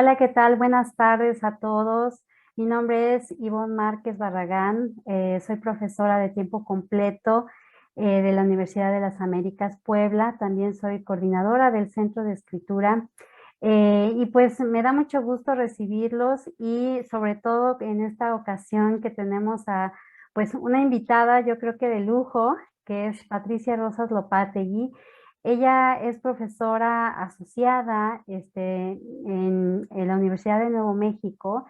Hola, ¿qué tal? Buenas tardes a todos. Mi nombre es Ivonne Márquez Barragán. Soy profesora de tiempo completo de la Universidad de las Américas Puebla. También soy coordinadora del Centro de Escritura. Y pues me da mucho gusto recibirlos y sobre todo en esta ocasión que tenemos a pues una invitada, yo creo que de lujo, que es Patricia Rosas Lopategui. Ella es profesora asociada en la Universidad de Nuevo México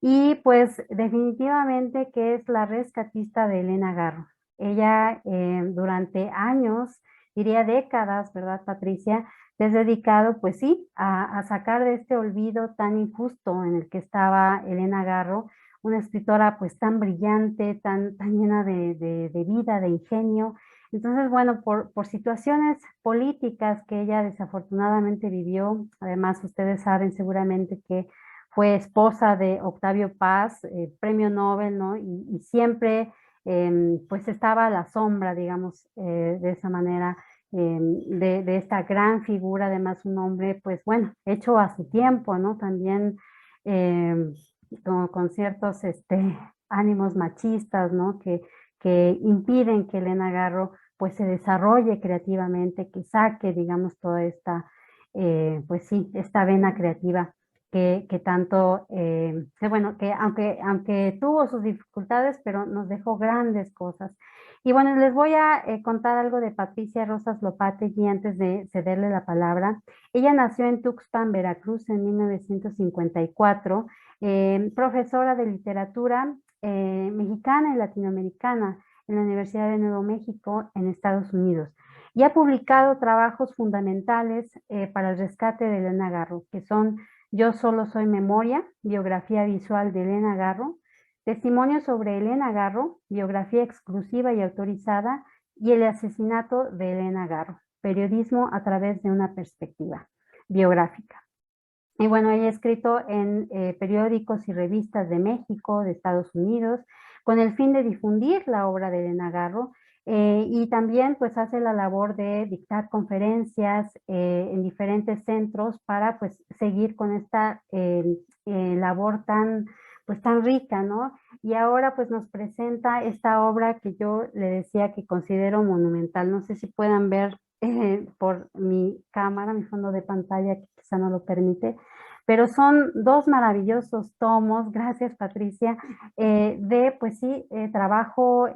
y pues definitivamente que es la rescatista de Elena Garro. Ella durante años, diría décadas, ¿verdad, Patricia? Te has dedicado, pues sí, a sacar de este olvido tan injusto en el que estaba Elena Garro, una escritora pues tan brillante, tan llena de vida, de ingenio. Entonces, bueno, por situaciones políticas que ella desafortunadamente vivió, además ustedes saben seguramente que fue esposa de Octavio Paz, premio Nobel, ¿no? Y siempre pues estaba a la sombra, digamos, de esa manera, de esta gran figura, además un hombre, pues bueno, hecho a su tiempo, ¿no? También em, con ciertos ánimos machistas, ¿no? Que impiden que Elena Garro pues se desarrolle creativamente, que saque, digamos, toda esta, pues sí, esta vena creativa que tanto, bueno, que aunque tuvo sus dificultades, pero nos dejó grandes cosas. Y bueno, les voy a contar algo de Patricia Rosas Lopategui antes de cederle la palabra. Ella nació en Tuxpan, Veracruz, en 1954, profesora de literatura mexicana y latinoamericana en la Universidad de Nuevo México en Estados Unidos y ha publicado trabajos fundamentales para el rescate de Elena Garro, que son Yo solo soy memoria, biografía visual de Elena Garro, Testimonio sobre Elena Garro, biografía exclusiva y autorizada, y El asesinato de Elena Garro, periodismo a través de una perspectiva biográfica. Y bueno, ella ha escrito en periódicos y revistas de México, de Estados Unidos, con el fin de difundir la obra de Elena Garro, y también pues hace la labor de dictar conferencias en diferentes centros para pues seguir con esta labor pues tan rica, ¿no? Y ahora pues nos presenta esta obra que yo le decía que considero monumental. No sé si puedan ver por mi cámara, mi fondo de pantalla, que quizá no lo permite, pero son dos maravillosos tomos, gracias Patricia, de, pues sí, trabajo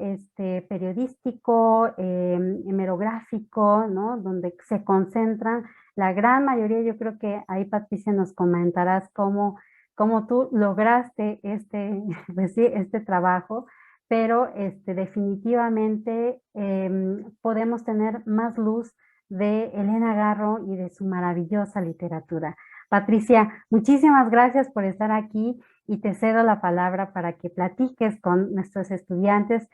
periodístico, hemerográfico, ¿no? Donde se concentran la gran mayoría. Yo creo que ahí Patricia nos comentarás cómo tú lograste pues sí, este trabajo, pero definitivamente podemos tener más luz de Elena Garro y de su maravillosa literatura. Patricia, muchísimas gracias por estar aquí y te cedo la palabra para que platiques con nuestros estudiantes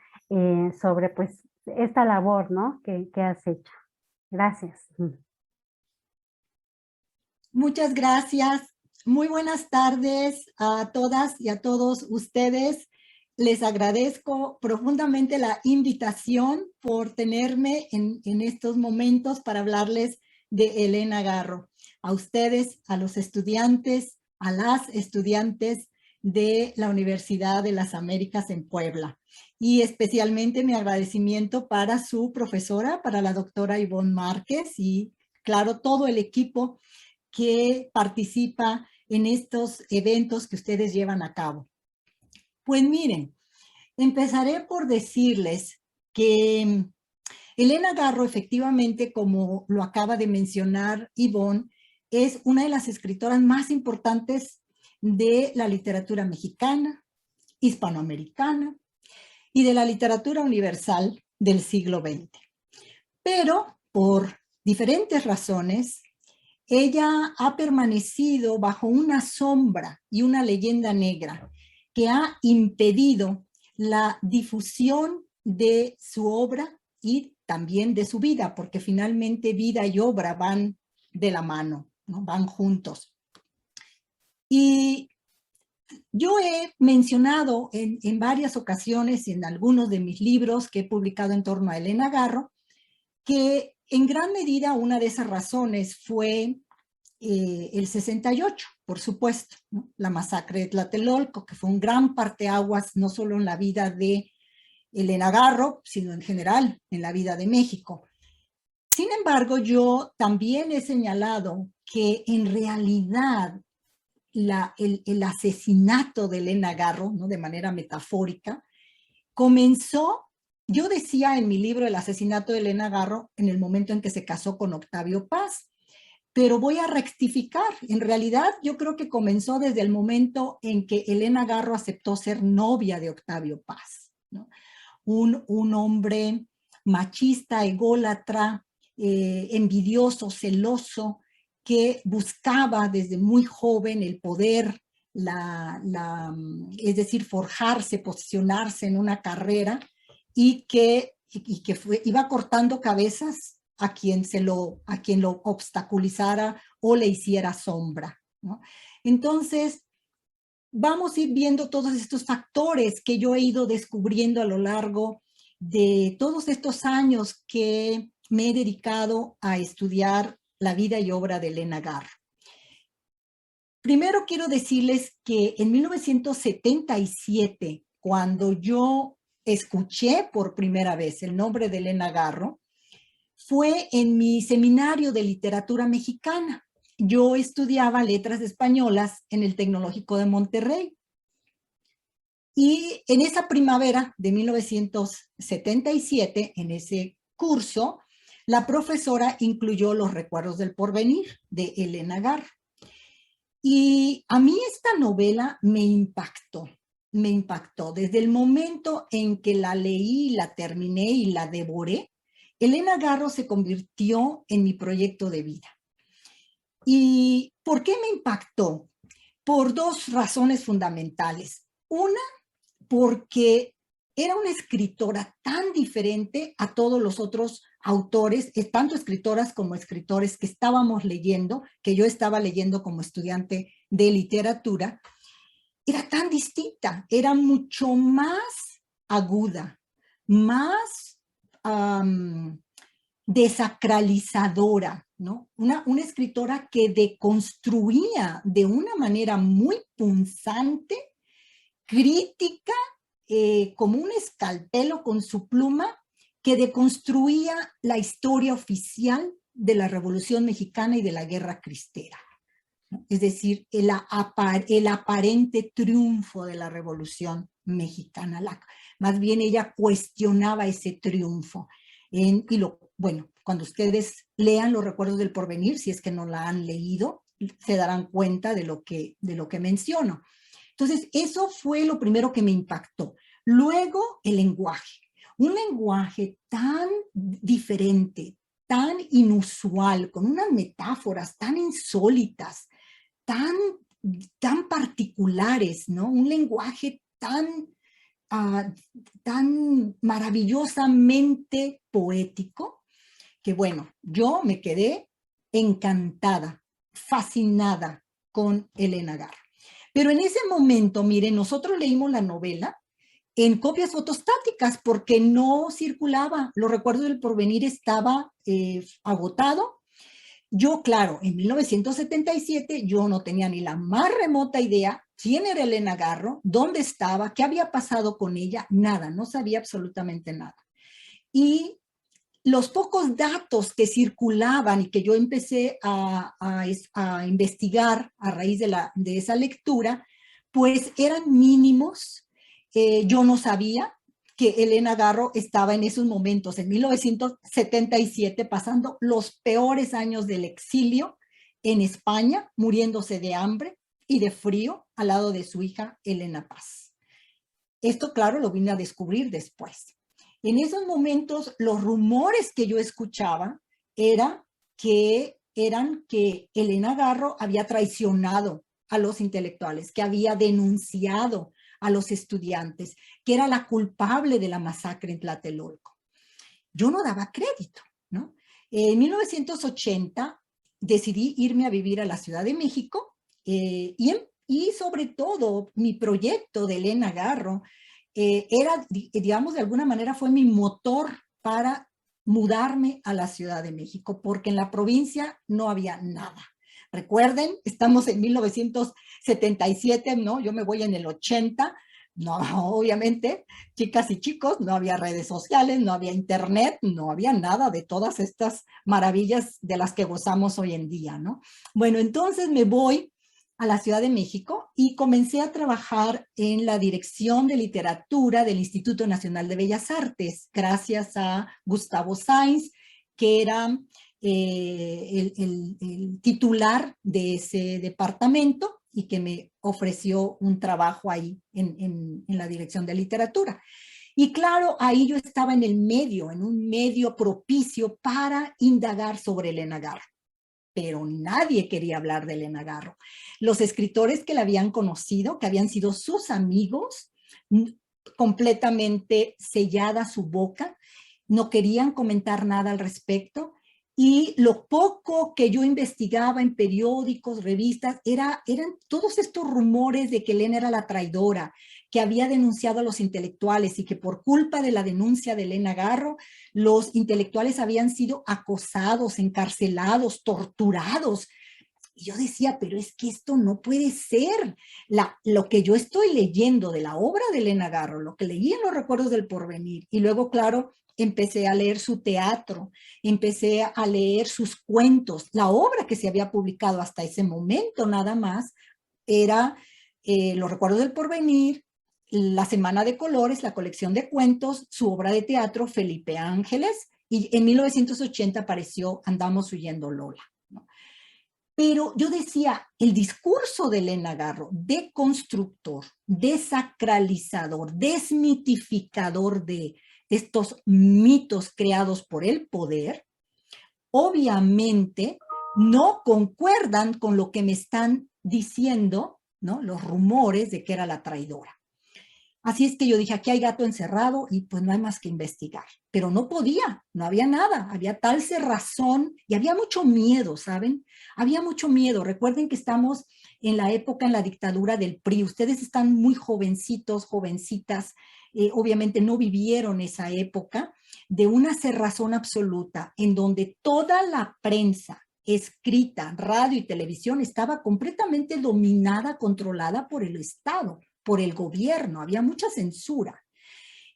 sobre pues esta labor, ¿no? que has hecho. Gracias. Muchas gracias. Muy buenas tardes a todas y a todos ustedes. Les agradezco profundamente la invitación por tenerme en estos momentos para hablarles de Elena Garro. A ustedes, a los estudiantes, a las estudiantes de la Universidad de las Américas en Puebla. Y especialmente mi agradecimiento para su profesora, para la doctora Ivonne Márquez y, claro, todo el equipo que participa en estos eventos que ustedes llevan a cabo. Pues miren, empezaré por decirles que Elena Garro, efectivamente, como lo acaba de mencionar Ivonne, es una de las escritoras más importantes de la literatura mexicana, hispanoamericana y de la literatura universal del siglo XX. Pero por diferentes razones, ella ha permanecido bajo una sombra y una leyenda negra que ha impedido la difusión de su obra y también de su vida, porque finalmente vida y obra van de la mano, ¿no? Van juntos. Y yo he mencionado en varias ocasiones, en algunos de mis libros que he publicado en torno a Elena Garro, que en gran medida una de esas razones fue el 68, por supuesto, ¿no? La masacre de Tlatelolco, que fue un gran parteaguas, no solo en la vida de Elena Garro, sino en general en la vida de México. Sin embargo, yo también he señalado que en realidad el asesinato de Elena Garro, ¿no? De manera metafórica, comenzó, yo decía en mi libro El asesinato de Elena Garro, en el momento en que se casó con Octavio Paz, pero voy a rectificar. En realidad, yo creo que comenzó desde el momento en que Elena Garro aceptó ser novia de Octavio Paz, ¿no? Un hombre machista, ególatra, envidioso, celoso, que buscaba desde muy joven el poder, es decir, forjarse, posicionarse en una carrera y que iba cortando cabezas a quien lo obstaculizara o le hiciera sombra, ¿no? Entonces, vamos a ir viendo todos estos factores que yo he ido descubriendo a lo largo de todos estos años que me he dedicado a estudiar la vida y obra de Elena Garro. Primero quiero decirles que en 1977, cuando yo escuché por primera vez el nombre de Elena Garro, fue en mi seminario de literatura mexicana. Yo estudiaba letras españolas en el Tecnológico de Monterrey. Y en esa primavera de 1977, en ese curso, la profesora incluyó Los recuerdos del porvenir de Elena Garro. Y a mí esta novela me impactó desde el momento en que la leí, la terminé y la devoré. Elena Garro se convirtió en mi proyecto de vida. ¿Y por qué me impactó? Por dos razones fundamentales. Una, porque era una escritora tan diferente a todos los otros autores, tanto escritoras como escritores que estábamos leyendo, que yo estaba leyendo como estudiante de literatura. Era tan distinta, era mucho más aguda, más desacralizadora, ¿no? Una escritora que deconstruía de una manera muy punzante, crítica, como un escalpelo con su pluma, que deconstruía la historia oficial de la Revolución Mexicana y de la Guerra Cristera, ¿no? Es decir, el aparente triunfo de la Revolución Mexicana. Más bien ella cuestionaba ese triunfo. Bueno, cuando ustedes lean Los recuerdos del porvenir, si es que no la han leído, se darán cuenta de lo que menciono. Entonces, eso fue lo primero que me impactó. Luego, el lenguaje. Un lenguaje tan diferente, tan inusual, con unas metáforas tan insólitas, tan particulares, ¿no? Un lenguaje tan maravillosamente poético, que bueno, yo me quedé encantada, fascinada con Elena Garro. Pero en ese momento, miren, nosotros leímos la novela en copias fotostáticas porque no circulaba. Los recuerdos del porvenir estaba agotado. Yo, claro, en 1977 yo no tenía ni la más remota idea quién era Elena Garro, dónde estaba, qué había pasado con ella, nada, no sabía absolutamente nada. Y los pocos datos que circulaban y que yo empecé a investigar a raíz de esa lectura, pues eran mínimos. Yo no sabía que Elena Garro estaba en esos momentos, en 1977, pasando los peores años del exilio en España, muriéndose de hambre y de frío al lado de su hija Elena Paz. Esto, claro, lo vine a descubrir después. En esos momentos, los rumores que yo escuchaba eran que Elena Garro había traicionado a los intelectuales, que había denunciado a los estudiantes, que era la culpable de la masacre en Tlatelolco. Yo no daba crédito, ¿no? En 1980 decidí irme a vivir a la Ciudad de México y sobre todo mi proyecto de Elena Garro era, digamos, de alguna manera fue mi motor para mudarme a la Ciudad de México, porque en la provincia no había nada. Recuerden, estamos en 1977, ¿no? Yo me voy en el 80. No, obviamente, chicas y chicos, no había redes sociales, no había internet, no había nada de todas estas maravillas de las que gozamos hoy en día, ¿no? Bueno, entonces me voy a la Ciudad de México y comencé a trabajar en la Dirección de Literatura del Instituto Nacional de Bellas Artes, gracias a Gustavo Sainz, que era el titular de ese departamento y que me ofreció un trabajo ahí en la Dirección de Literatura. Y claro, ahí yo estaba en el medio, en un medio propicio para indagar sobre Elena Garro. Pero nadie quería hablar de Elena Garro. Los escritores que la habían conocido, que habían sido sus amigos, completamente sellada su boca, no querían comentar nada al respecto. Y lo poco que yo investigaba en periódicos, revistas, eran todos estos rumores de que Elena era la traidora, que había denunciado a los intelectuales y que por culpa de la denuncia de Elena Garro, los intelectuales habían sido acosados, encarcelados, torturados. Y yo decía, pero es que esto no puede ser. Lo que yo estoy leyendo de la obra de Elena Garro, lo que leí en los recuerdos del porvenir, y luego, claro, empecé a leer su teatro, empecé a leer sus cuentos. La obra que se había publicado hasta ese momento nada más era Los recuerdos del porvenir, La Semana de Colores, la colección de cuentos, su obra de teatro, Felipe Ángeles, y en 1980 apareció Andamos huyendo Lola, ¿no? Pero yo decía, el discurso de Elena Garro, deconstructor, desacralizador, desmitificador de estos mitos creados por el poder, obviamente no concuerdan con lo que me están diciendo, ¿no? Los rumores de que era la traidora. Así es que yo dije, aquí hay gato encerrado y pues no hay más que investigar. Pero no podía, no había nada, había tal cerrazón y había mucho miedo, ¿saben? Había mucho miedo. Recuerden que estamos en la época, en la dictadura del PRI. Ustedes están muy jovencitos, jovencitas, obviamente no vivieron esa época de una cerrazón absoluta en donde toda la prensa escrita, radio y televisión estaba completamente dominada, controlada por el Estado, por el gobierno, había mucha censura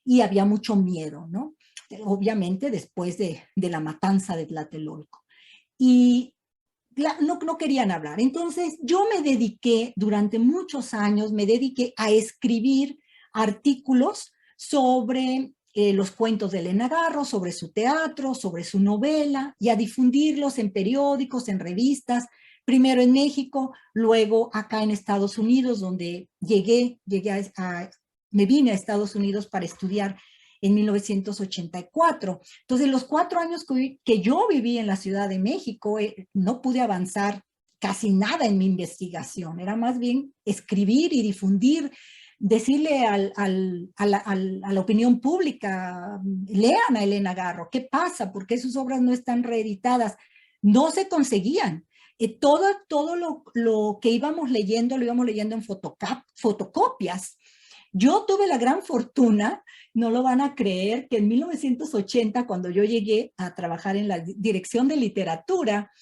y había mucho miedo, ¿no? Obviamente después de la matanza de Tlatelolco. Y no querían hablar. Entonces yo me dediqué, durante muchos años, me dediqué a escribir artículos sobre los cuentos de Elena Garro, sobre su teatro, sobre su novela, y a difundirlos en periódicos, en revistas, primero en México, luego acá en Estados Unidos, donde me vine a Estados Unidos para estudiar en 1984. Entonces, los 4 años que yo viví en la Ciudad de México, no pude avanzar casi nada en mi investigación. Era más bien escribir y difundir, decirle a la opinión pública, lean a Elena Garro, ¿qué pasa? ¿Por qué sus obras no están reeditadas? No se conseguían. Todo lo que íbamos leyendo, lo íbamos leyendo en fotocopias. Yo tuve la gran fortuna, no lo van a creer, que en 1980, cuando yo llegué a trabajar en la Dirección de Literatura,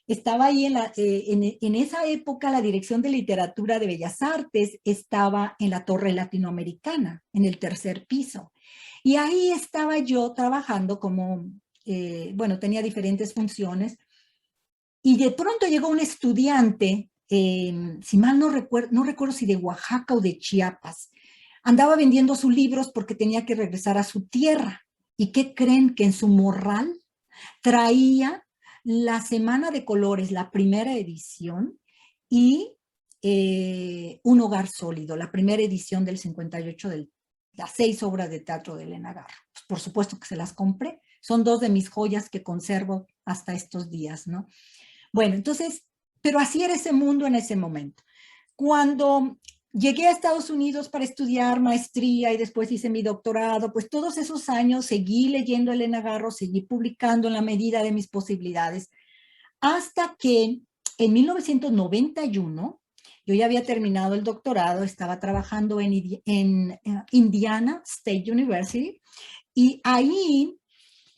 estaba ahí en esa época la Dirección de Literatura de Bellas Artes estaba en la Torre Latinoamericana, en el 3er piso. Y ahí estaba yo trabajando como, bueno, tenía diferentes funciones. Y de pronto llegó un estudiante, si mal no recuerdo si de Oaxaca o de Chiapas, andaba vendiendo sus libros porque tenía que regresar a su tierra. ¿Y qué creen? Que en su morral traía La Semana de Colores, la primera edición, y Un Hogar Sólido, la primera edición del 58 de las 6 obras de teatro de Elena Garro. Pues por supuesto que se las compré. Son 2 de mis joyas que conservo hasta estos días, ¿no? Bueno, entonces, pero así era ese mundo en ese momento. Cuando llegué a Estados Unidos para estudiar maestría y después hice mi doctorado, pues todos esos años seguí leyendo a Elena Garro, seguí publicando en la medida de mis posibilidades, hasta que en 1991, yo ya había terminado el doctorado, estaba trabajando en Indiana State University, y ahí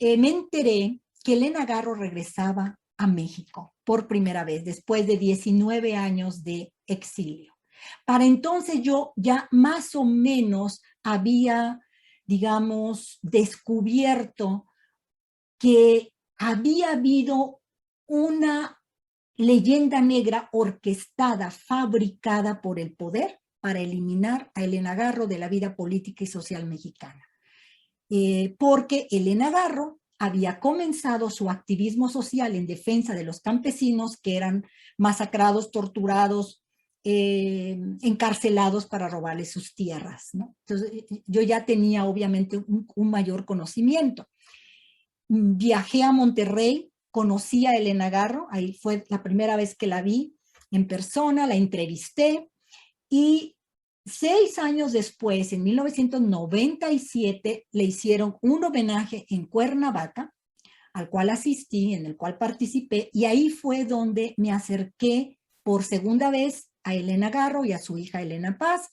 me enteré que Elena Garro regresaba a México por primera vez, después de 19 años de exilio. Para entonces yo ya más o menos había, digamos, descubierto que había habido una leyenda negra orquestada, fabricada por el poder para eliminar a Elena Garro de la vida política y social mexicana. Porque Elena Garro había comenzado su activismo social en defensa de los campesinos que eran masacrados, torturados, encarcelados para robarles sus tierras, ¿no? Entonces, yo ya tenía obviamente un mayor conocimiento. Viajé a Monterrey, conocí a Elena Garro, ahí fue la primera vez que la vi en persona, la entrevisté, y 6 años después, en 1997, le hicieron un homenaje en Cuernavaca, al cual asistí, en el cual participé, y ahí fue donde me acerqué por segunda vez a Elena Garro y a su hija Elena Paz.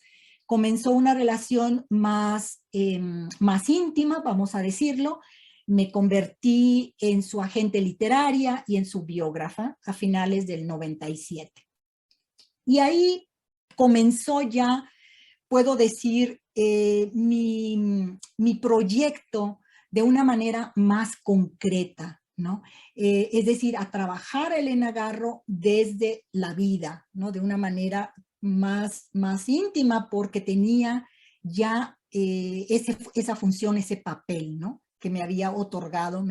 Comenzó una relación más íntima, vamos a decirlo. Me convertí en su agente literaria y en su biógrafa a finales del 97. Y ahí comenzó ya, puedo decir, mi proyecto de una manera más concreta, ¿no? Es decir, a trabajar a Elena Garro desde la vida, ¿no? De una manera más íntima, porque tenía ya esa función, ese papel, ¿no? Que me habían otorgado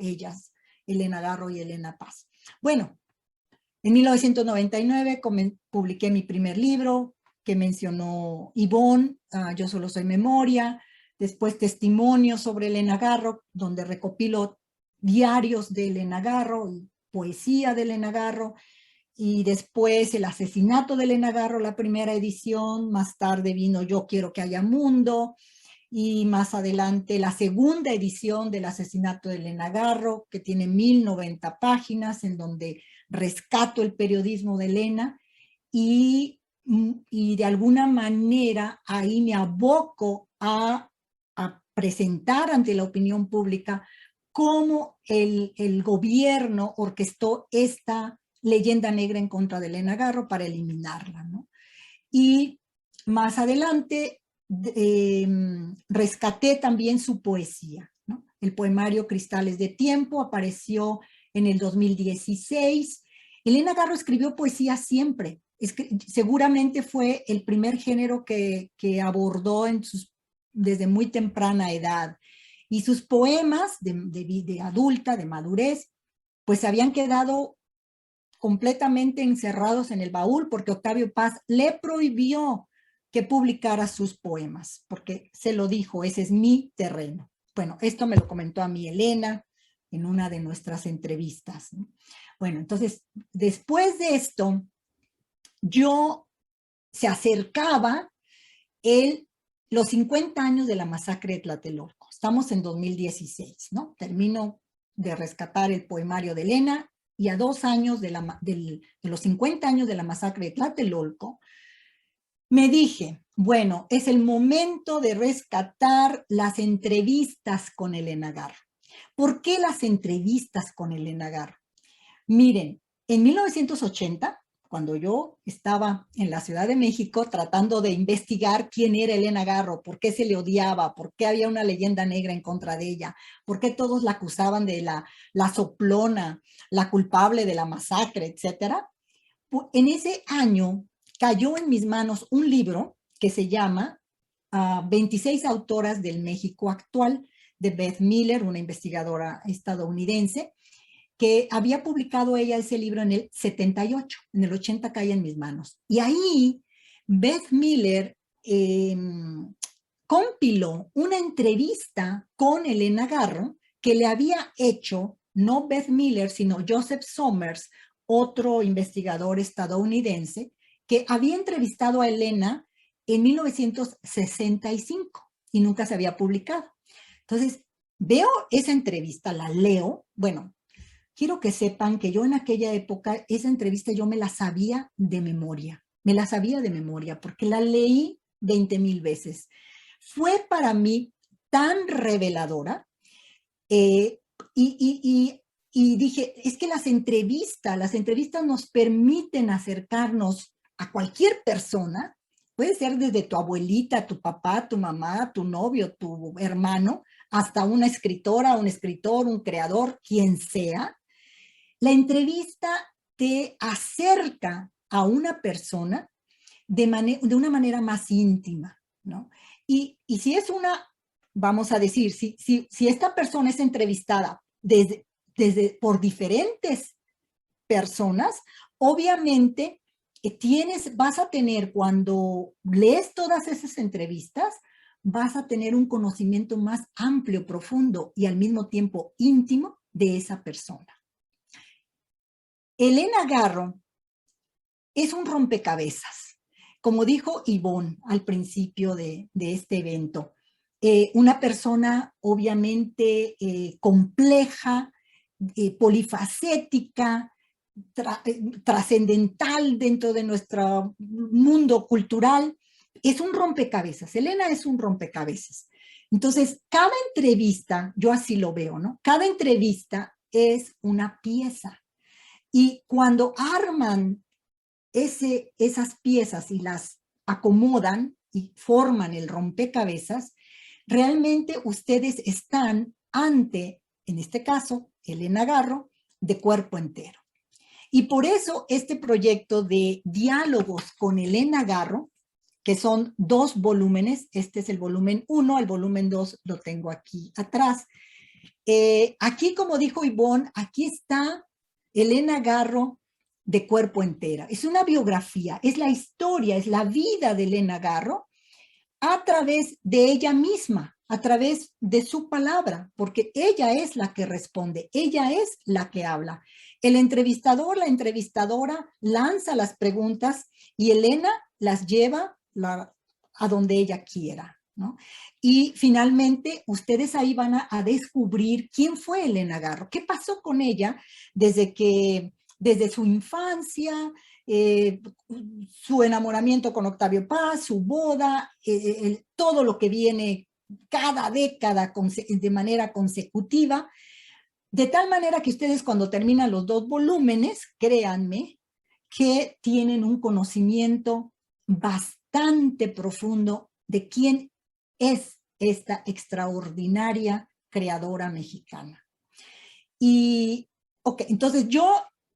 ellas, Elena Garro y Elena Paz. Bueno, en 1999 publiqué mi primer libro que mencionó Ivonne, Yo solo soy memoria. Después Testimonios sobre Elena Garro, donde recopilo diarios de Elena Garro y poesía de Elena Garro. Y después El asesinato de Elena Garro, la primera edición. Más tarde vino Yo quiero que haya mundo. Y más adelante la segunda edición del asesinato de Elena Garro, que tiene 1090 páginas, en donde rescato el periodismo de Elena y de alguna manera ahí me aboco a presentar ante la opinión pública cómo el gobierno orquestó esta leyenda negra en contra de Elena Garro para eliminarla, ¿no? Y más adelante rescaté también su poesía, ¿no? El poemario Cristales de Tiempo apareció en el 2016. Elena Garro escribió poesía siempre. Seguramente fue el primer género que abordó desde muy temprana edad. Y sus poemas de adulta, de madurez, pues habían quedado completamente encerrados en el baúl porque Octavio Paz le prohibió que publicara sus poemas, porque se lo dijo, ese es mi terreno. Bueno, esto me lo comentó a mí Elena en una de nuestras entrevistas, ¿no? Bueno, entonces, después de esto, se acercaba los 50 años de la masacre de Tlatelolco. Estamos en 2016, ¿no? Termino de rescatar el poemario de Elena y a 2 años de los 50 años de la masacre de Tlatelolco, me dije, bueno, es el momento de rescatar las entrevistas con Elena Garro. ¿Por qué las entrevistas con Elena Garro? Miren, en 1980, cuando yo estaba en la Ciudad de México tratando de investigar quién era Elena Garro, por qué se le odiaba, por qué había una leyenda negra en contra de ella, por qué todos la acusaban de la soplona, la culpable de la masacre, etcétera. En ese año cayó en mis manos un libro que se llama 26 autoras del México actual, de Beth Miller, una investigadora estadounidense, que había publicado ella ese libro en el 78, en el 80 cae en mis manos. Y ahí Beth Miller compiló una entrevista con Elena Garro que le había hecho, no Beth Miller, sino Joseph Somers, otro investigador estadounidense, que había entrevistado a Elena en 1965 y nunca se había publicado. Entonces, veo esa entrevista, la leo, bueno, quiero que sepan que yo en aquella época, esa entrevista yo me la sabía de memoria, porque la leí 20,000 veces. Fue para mí tan reveladora y y dije, es que las entrevistas nos permiten acercarnos a cualquier persona. Puede ser desde tu abuelita, tu papá, tu mamá, tu novio, tu hermano, hasta una escritora, un escritor, un creador, quien sea. La entrevista te acerca a una persona de una manera más íntima, ¿no? Y si es una, vamos a decir, si esta persona es entrevistada por diferentes personas, obviamente vas a tener, cuando lees todas esas entrevistas, vas a tener un conocimiento más amplio, profundo y al mismo tiempo íntimo de esa persona. Elena Garro es un rompecabezas, como dijo Ivonne al principio de este evento. Una persona obviamente compleja, polifacética, trascendental dentro de nuestro mundo cultural. Es un rompecabezas. Elena es un rompecabezas. Entonces, cada entrevista, yo así lo veo, ¿no? Cada entrevista es una pieza. Y cuando arman esas piezas y las acomodan y forman el rompecabezas, realmente ustedes están ante, en este caso, Elena Garro, de cuerpo entero. Y por eso este proyecto de diálogos con Elena Garro, que son 2 volúmenes, este es el volumen 1, el volumen 2 lo tengo aquí atrás. Aquí, como dijo Ivonne, aquí está Elena Garro de cuerpo entera. Es una biografía, es la historia, es la vida de Elena Garro a través de ella misma, a través de su palabra, porque ella es la que responde, ella es la que habla. El entrevistador, la entrevistadora lanza las preguntas y Elena las lleva a donde ella quiera, ¿no? Y finalmente ustedes ahí van a descubrir quién fue Elena Garro, qué pasó con ella desde su infancia, su enamoramiento con Octavio Paz, su boda, todo lo que viene cada década de manera consecutiva, de tal manera que ustedes cuando terminan los 2 volúmenes, créanme, que tienen un conocimiento bastante profundo de quién es esta extraordinaria creadora mexicana. Y, ok, entonces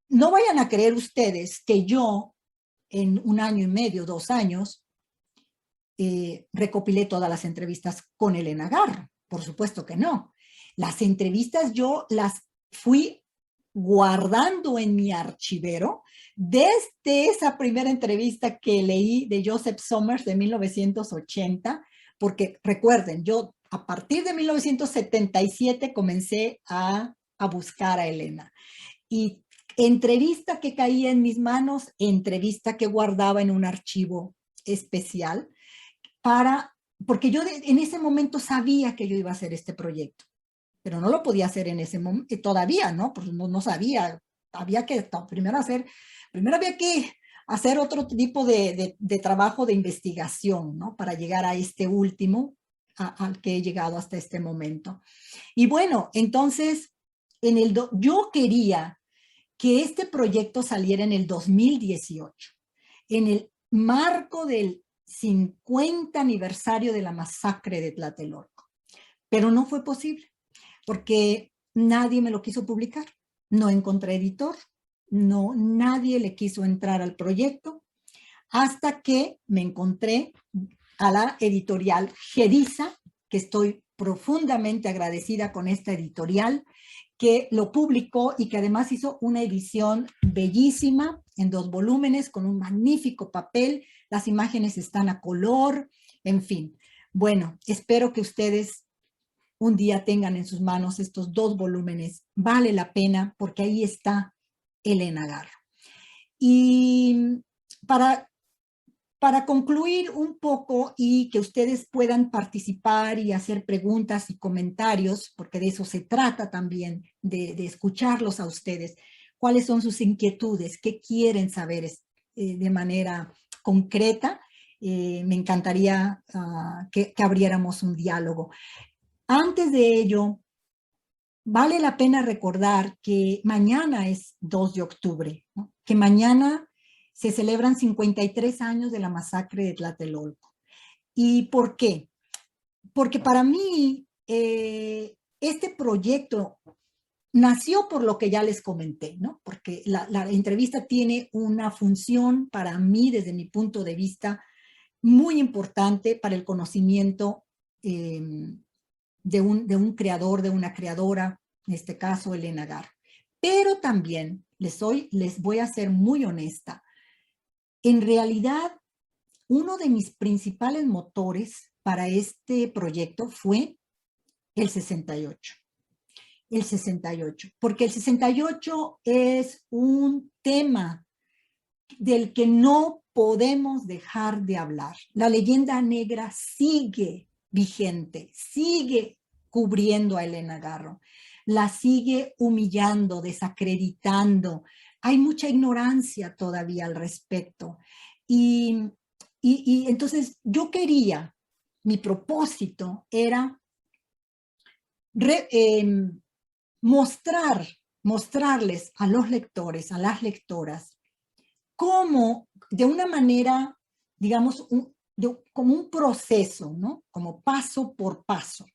no vayan a creer ustedes que yo en 1 año y medio, 2 años, recopilé todas las entrevistas con Elena Garro. Por supuesto que no. Las entrevistas yo las fui guardando en mi archivero desde esa primera entrevista que leí de Joseph Somers de 1980, porque recuerden, yo a partir de 1977 comencé a buscar a Elena. Y entrevista que caía en mis manos, entrevista que guardaba en un archivo especial, porque yo en ese momento sabía que yo iba a hacer este proyecto, pero no lo podía hacer en ese momento, todavía, ¿no? Pues no sabía, primero había que hacer otro tipo de trabajo de investigación, ¿no? Para llegar a este último, al que he llegado hasta este momento. Y bueno, entonces, yo quería que este proyecto saliera en el 2018, en el marco del 50 aniversario de la masacre de Tlatelolco. Pero no fue posible, porque nadie me lo quiso publicar. No encontré editor, nadie le quiso entrar al proyecto, hasta que me encontré a la editorial Gedisa, que estoy profundamente agradecida con esta editorial, que lo publicó y que además hizo una edición bellísima en 2 volúmenes con un magnífico papel. Las imágenes están a color, en fin. Bueno, espero que ustedes un día tengan en sus manos estos 2 volúmenes. Vale la pena porque ahí está Elena Garro. Y para concluir un poco y que ustedes puedan participar y hacer preguntas y comentarios, porque de eso se trata también, de escucharlos a ustedes, cuáles son sus inquietudes, qué quieren saber de manera concreta. Me encantaría que abriéramos un diálogo. Antes de ello, vale la pena recordar que mañana es 2 de octubre, ¿no? Que mañana se celebran 53 años de la masacre de Tlatelolco. ¿Y por qué? Porque para mí este proyecto nació por lo que ya les comenté, ¿no? Porque la entrevista tiene una función para mí, desde mi punto de vista, muy importante para el conocimiento de un creador, de una creadora, en este caso Elena Garro. Pero también les voy a ser muy honesta. En realidad, uno de mis principales motores para este proyecto fue el 68. El 68, porque el 68 es un tema del que no podemos dejar de hablar. La leyenda negra sigue vigente, sigue cubriendo a Elena Garro, la sigue humillando, desacreditando. Hay mucha ignorancia todavía al respecto. Y entonces yo quería, mi propósito era mostrarles a los lectores, a las lectoras, cómo de una manera, digamos, como un proceso, ¿no? Como paso por paso.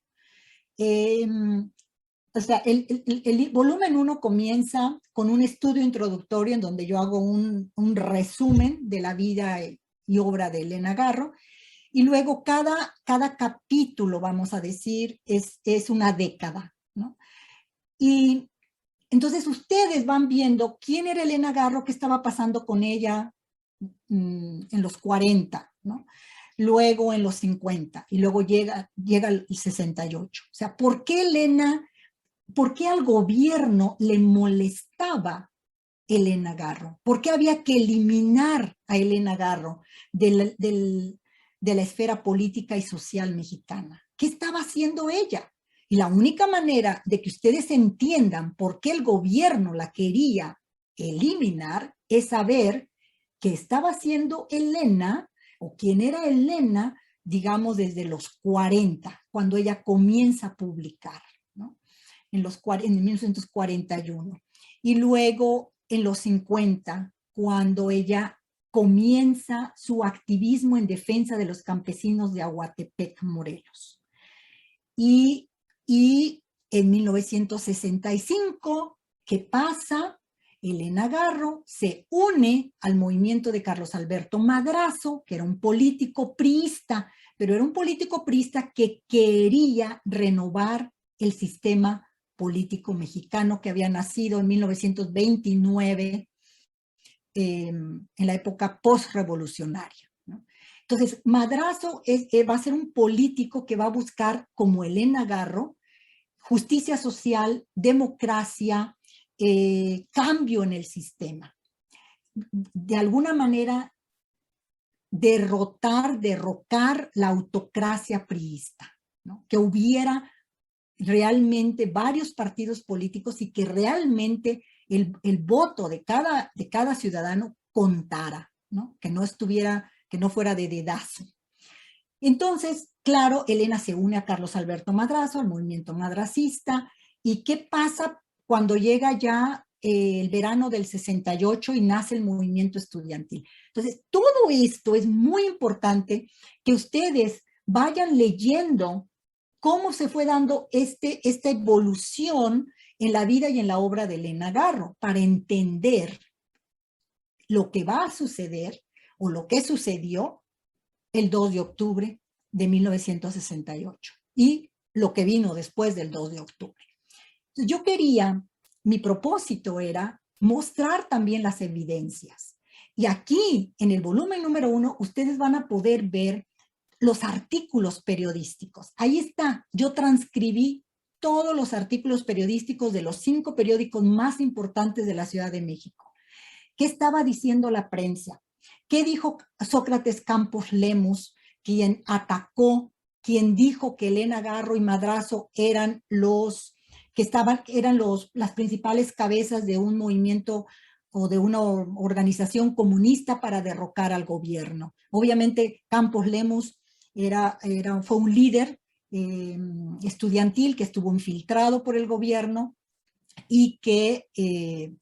O sea, el volumen 1 comienza con un estudio introductorio en donde yo hago un resumen de la vida y obra de Elena Garro, y luego cada capítulo, vamos a decir, es una década, ¿no? Y entonces ustedes van viendo quién era Elena Garro, qué estaba pasando con ella en los 40, ¿no? Luego en los 50, y luego llega el 68. O sea, ¿por qué al gobierno le molestaba Elena Garro? ¿Por qué había que eliminar a Elena Garro de la esfera política y social mexicana? ¿Qué estaba haciendo ella? Y la única manera de que ustedes entiendan por qué el gobierno la quería eliminar es saber qué estaba haciendo Elena, o quién era Elena, digamos, desde los 40, cuando ella comienza a publicar, ¿no? En 1941. Y luego en los 50, cuando ella comienza su activismo en defensa de los campesinos de Aguatepec, Morelos. Y en 1965, ¿qué pasa? Elena Garro se une al movimiento de Carlos Alberto Madrazo, que era un político priista, pero era un político priista que quería renovar el sistema político mexicano que había nacido en 1929, en la época postrevolucionaria, ¿no? Entonces, Madrazo va a ser un político que va a buscar, como Elena Garro, justicia social, democracia, cambio en el sistema. De alguna manera, derrocar la autocracia priista, ¿no? Que hubiera realmente varios partidos políticos y que realmente el voto de cada ciudadano contara, ¿no? Que no fuera de dedazo. Entonces, claro, Elena se une a Carlos Alberto Madrazo, al movimiento madracista. ¿Y qué pasa cuando llega ya el verano del 68 y nace el movimiento estudiantil? Entonces, todo esto es muy importante que ustedes vayan leyendo cómo se fue dando esta evolución en la vida y en la obra de Elena Garro, para entender lo que va a suceder o lo que sucedió el 2 de octubre de 1968 y lo que vino después del 2 de octubre. Entonces, yo quería, mi propósito era mostrar también las evidencias. Y aquí, en el volumen número 1, ustedes van a poder ver los artículos periodísticos. Ahí está, yo transcribí todos los artículos periodísticos de los 5 periódicos más importantes de la Ciudad de México. ¿Qué estaba diciendo la prensa? ¿Qué dijo Sócrates Campos Lemus, quien atacó, quien dijo que Elena Garro y Madrazo eran las principales cabezas de un movimiento o de una organización comunista para derrocar al gobierno? Obviamente Campos Lemus fue un líder estudiantil que estuvo infiltrado por el gobierno y que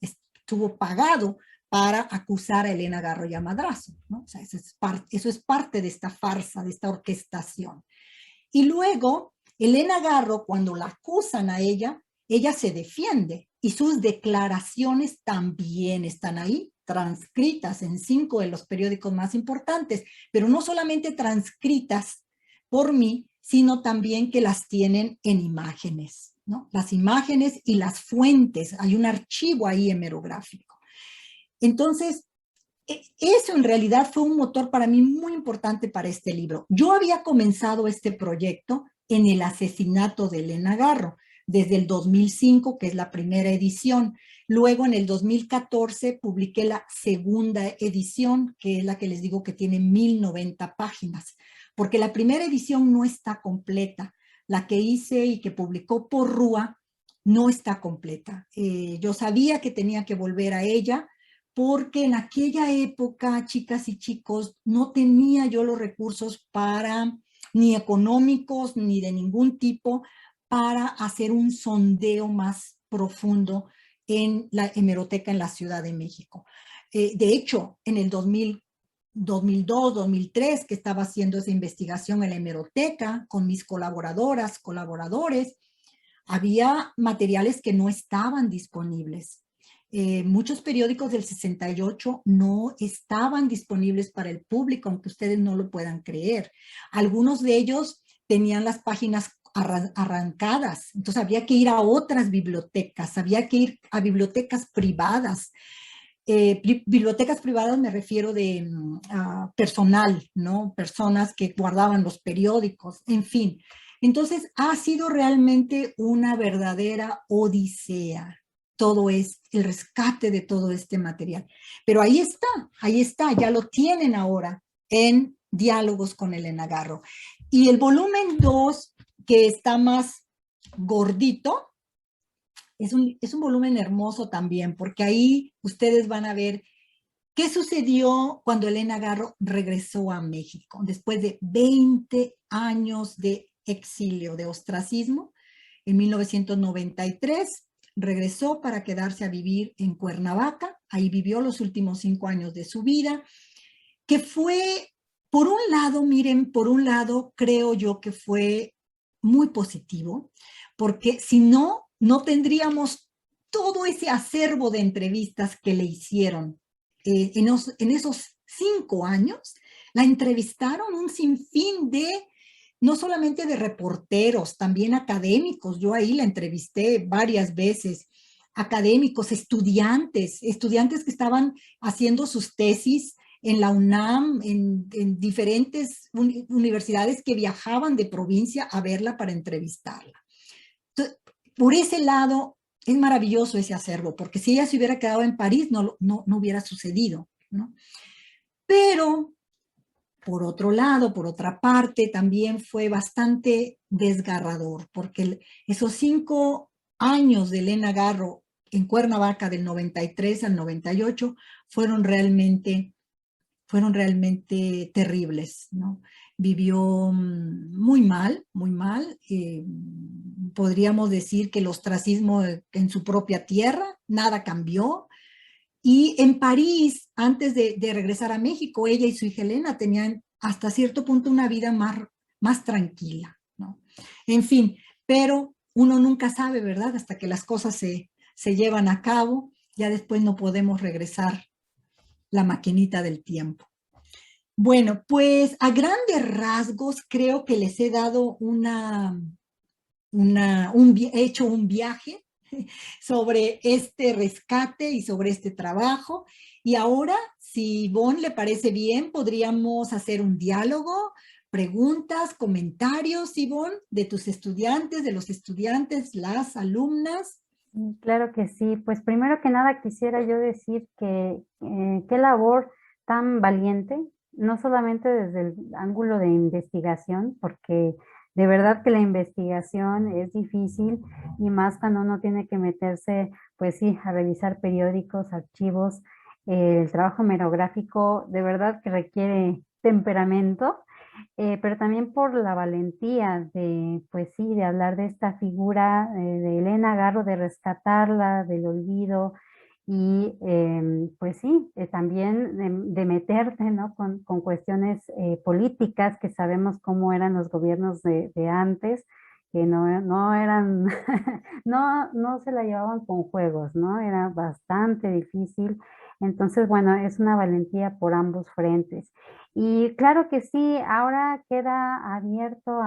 estuvo pagado para acusar a Elena Garro y a madrazo, ¿no? O sea, eso es parte de esta farsa, de esta orquestación. Y luego, Elena Garro, cuando la acusan a ella se defiende y sus declaraciones también están ahí, transcritas en 5 de los periódicos más importantes, pero no solamente transcritas por mí, sino también que las tienen en imágenes, ¿no? Las imágenes y las fuentes, hay un archivo ahí hemerográfico. Entonces, eso en realidad fue un motor para mí muy importante para este libro. Yo había comenzado este proyecto en el asesinato de Elena Garro, desde el 2005, que es la primera edición. Luego, en el 2014, publiqué la segunda edición, que es la que les digo que tiene 1090 páginas, porque la primera edición no está completa. La que hice y que publicó Porrúa no está completa. Yo sabía que tenía que volver a ella, porque en aquella época, chicas y chicos, no tenía yo los recursos para, ni económicos, ni de ningún tipo, para hacer un sondeo más profundo en la hemeroteca en la Ciudad de México. De hecho, en el 2002, 2003, que estaba haciendo esa investigación en la hemeroteca con mis colaboradoras, colaboradores, había materiales que no estaban disponibles. Muchos periódicos del 68 no estaban disponibles para el público, aunque ustedes no lo puedan creer. Algunos de ellos tenían las páginas arrancadas, entonces había que ir a otras bibliotecas, había que ir a bibliotecas privadas. Bibliotecas privadas me refiero de personal, ¿no? Personas que guardaban los periódicos, en fin. Entonces ha sido realmente una verdadera odisea. Todo es el rescate de todo este material. Pero ahí está, ya lo tienen ahora en Diálogos con Elena Garro. Y el volumen 2, que está más gordito, es un volumen hermoso también, porque ahí ustedes van a ver qué sucedió cuando Elena Garro regresó a México, después de 20 años de exilio, de ostracismo. En 1993 regresó para quedarse a vivir en Cuernavaca. Ahí vivió los últimos 5 años de su vida, que fue, por un lado, miren, por un lado, creo yo que fue muy positivo, porque si no, no tendríamos todo ese acervo de entrevistas que le hicieron. En esos 5 años, la entrevistaron un sinfín de, no solamente de reporteros, también académicos. Yo ahí la entrevisté varias veces, académicos, estudiantes que estaban haciendo sus tesis en la UNAM, en diferentes universidades que viajaban de provincia a verla para entrevistarla. Entonces, por ese lado, es maravilloso ese acervo, porque si ella se hubiera quedado en París, no hubiera sucedido, ¿no? Pero, por otro lado, por otra parte, también fue bastante desgarrador, porque esos 5 años de Elena Garro en Cuernavaca, del 93 al 98, fueron realmente terribles, ¿no? Vivió muy mal, muy mal. Podríamos decir que el ostracismo en su propia tierra, nada cambió. Y en París, antes de regresar a México, ella y su hija Elena tenían hasta cierto punto una vida más tranquila, ¿no? En fin, pero uno nunca sabe, ¿verdad? Hasta que las cosas se llevan a cabo, ya después no podemos regresar la maquinita del tiempo. Bueno, pues a grandes rasgos creo que les he dado he hecho un viaje sobre este rescate y sobre este trabajo. Y ahora, si Ivonne le parece bien, podríamos hacer un diálogo, preguntas, comentarios, Ivonne, de tus estudiantes, de los estudiantes, las alumnas. Claro que sí. Pues primero que nada quisiera yo decir que qué labor tan valiente, no solamente desde el ángulo de investigación, porque de verdad que la investigación es difícil y más cuando uno tiene que meterse, pues sí, a revisar periódicos, archivos. El trabajo hemerográfico de verdad que requiere temperamento pero también por la valentía de, pues sí, de hablar de esta figura de Elena Garro, de rescatarla del olvido y pues sí, también de meterte, ¿no? Con cuestiones políticas que sabemos cómo eran los gobiernos de antes, que no eran, no se la llevaban con juegos, ¿no? Era bastante difícil. Entonces, bueno, es una valentía por ambos frentes. Y claro que sí, ahora queda abierto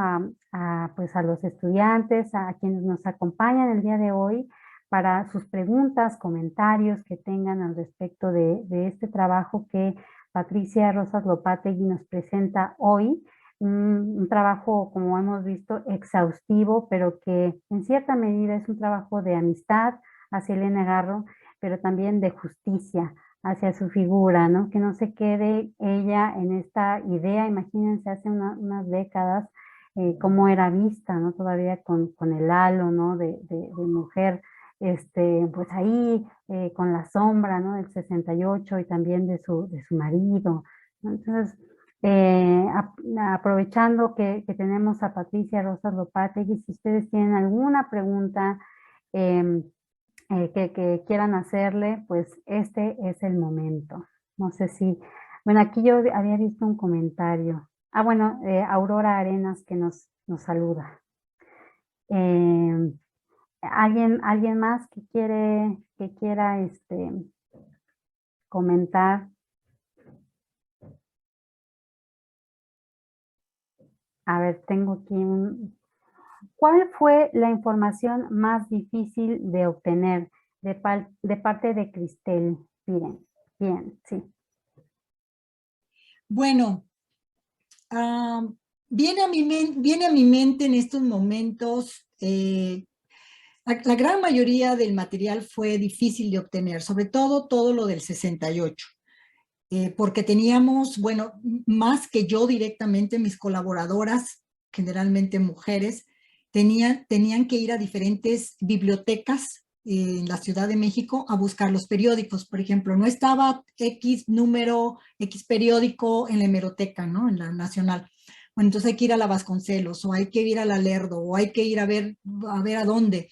pues a los estudiantes, a quienes nos acompañan el día de hoy, para sus preguntas, comentarios que tengan al respecto de este trabajo que Patricia Rosas Lopategui nos presenta hoy. Un trabajo, como hemos visto, exhaustivo, pero que en cierta medida es un trabajo de amistad hacia Elena Garro, pero también de justicia hacia su figura, ¿no? Que no se quede ella en esta idea, imagínense hace unas décadas cómo era vista, ¿no? Todavía con el halo, ¿no? De mujer, pues ahí con la sombra, ¿no? Del 68 y también de su marido, ¿no? Entonces, aprovechando que tenemos a Patricia Rosas Lopategui, si ustedes tienen alguna pregunta, em, que quieran hacerle, pues este es el momento. No sé si, bueno, aquí yo había visto un comentario. Ah, bueno, Aurora Arenas que nos saluda. ¿Alguien más que quiera comentar? A ver, tengo aquí ¿Cuál fue la información más difícil de obtener de parte de Cristel? Bien, bien, sí. Bueno, ah, viene a mi mente en estos momentos, la gran mayoría del material fue difícil de obtener, sobre todo lo del 68, porque teníamos, bueno, más que yo directamente, mis colaboradoras, generalmente mujeres, tenían que ir a diferentes bibliotecas en la Ciudad de México a buscar los periódicos. Por ejemplo, no estaba X número, X periódico en la hemeroteca, ¿no? En la Nacional. Bueno, entonces hay que ir a la Vasconcelos, o hay que ir a la Lerdo, o hay que ir a ver a dónde.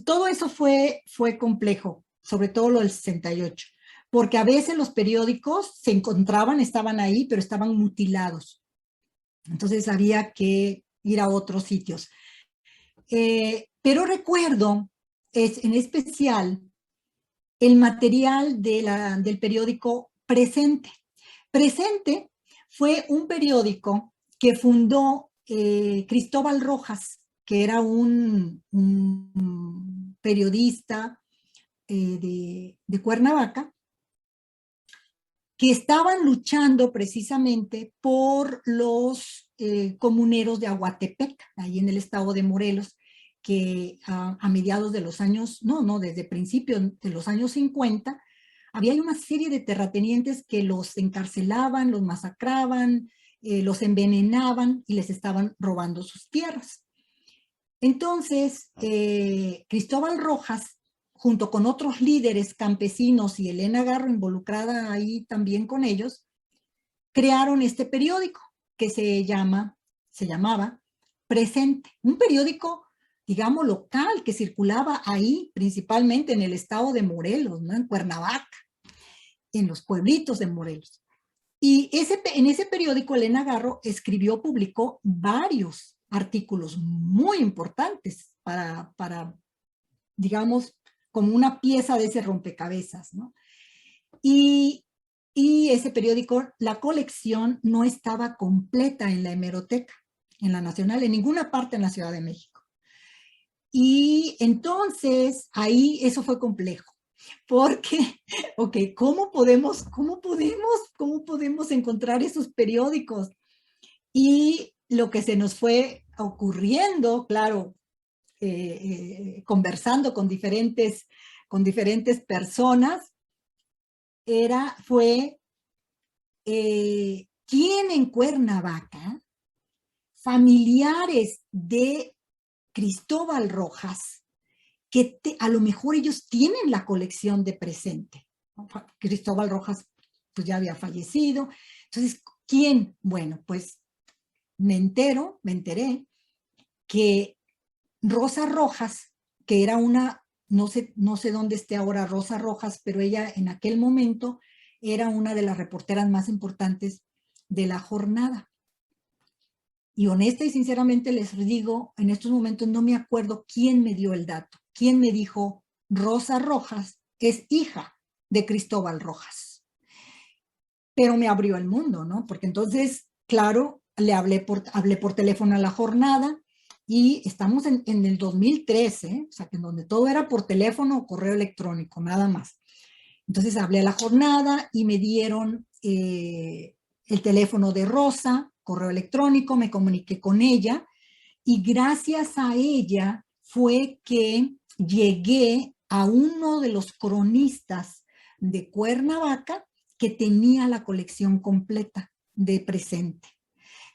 Todo eso fue complejo, sobre todo lo del 68, porque a veces los periódicos se encontraban, estaban ahí, pero estaban mutilados. Entonces había que ir a otros sitios. Pero recuerdo, en especial, el material del periódico Presente. Presente fue un periódico que fundó Cristóbal Rojas, que era un periodista de Cuernavaca, que estaban luchando precisamente por los comuneros de Aguatepec, ahí en el estado de Morelos, que a mediados de los años, no, desde principios de los años 50, había una serie de terratenientes que los encarcelaban, los masacraban, los envenenaban y les estaban robando sus tierras. Entonces, Cristóbal Rojas, junto con otros líderes campesinos y Elena Garro involucrada ahí también con ellos, crearon este periódico que se llamaba Presente, un periódico, digamos, local que circulaba ahí, principalmente en el estado de Morelos, ¿no? En Cuernavaca, en los pueblitos de Morelos. Y en ese periódico Elena Garro publicó varios artículos muy importantes para, digamos, como una pieza de ese rompecabezas, ¿no? Y, y ese periódico, la colección no estaba completa en la hemeroteca, en la Nacional, en ninguna parte en la Ciudad de México. Y entonces ahí eso fue complejo, porque, ok, ¿cómo podemos encontrar esos periódicos? Y lo que se nos fue ocurriendo, claro, conversando con diferentes personas, fue quién en Cuernavaca, familiares de Cristóbal Rojas, que a lo mejor ellos tienen la colección de Presente. Cristóbal Rojas pues ya había fallecido. Entonces, ¿quién? Bueno, pues me enteré que Rosa Rojas, que era una, no sé dónde esté ahora Rosa Rojas, pero ella en aquel momento era una de las reporteras más importantes de la jornada. Y honesta y sinceramente les digo, en estos momentos no me acuerdo quién me dio el dato, quién me dijo Rosa Rojas es hija de Cristóbal Rojas. Pero me abrió el mundo, ¿no? Porque entonces, claro, le hablé por teléfono a la jornada y estamos en el 2013, o sea, que en donde todo era por teléfono o correo electrónico, nada más. Entonces hablé a la jornada y me dieron el teléfono de Rosa, correo electrónico, me comuniqué con ella y gracias a ella fue que llegué a uno de los cronistas de Cuernavaca que tenía la colección completa de Presente.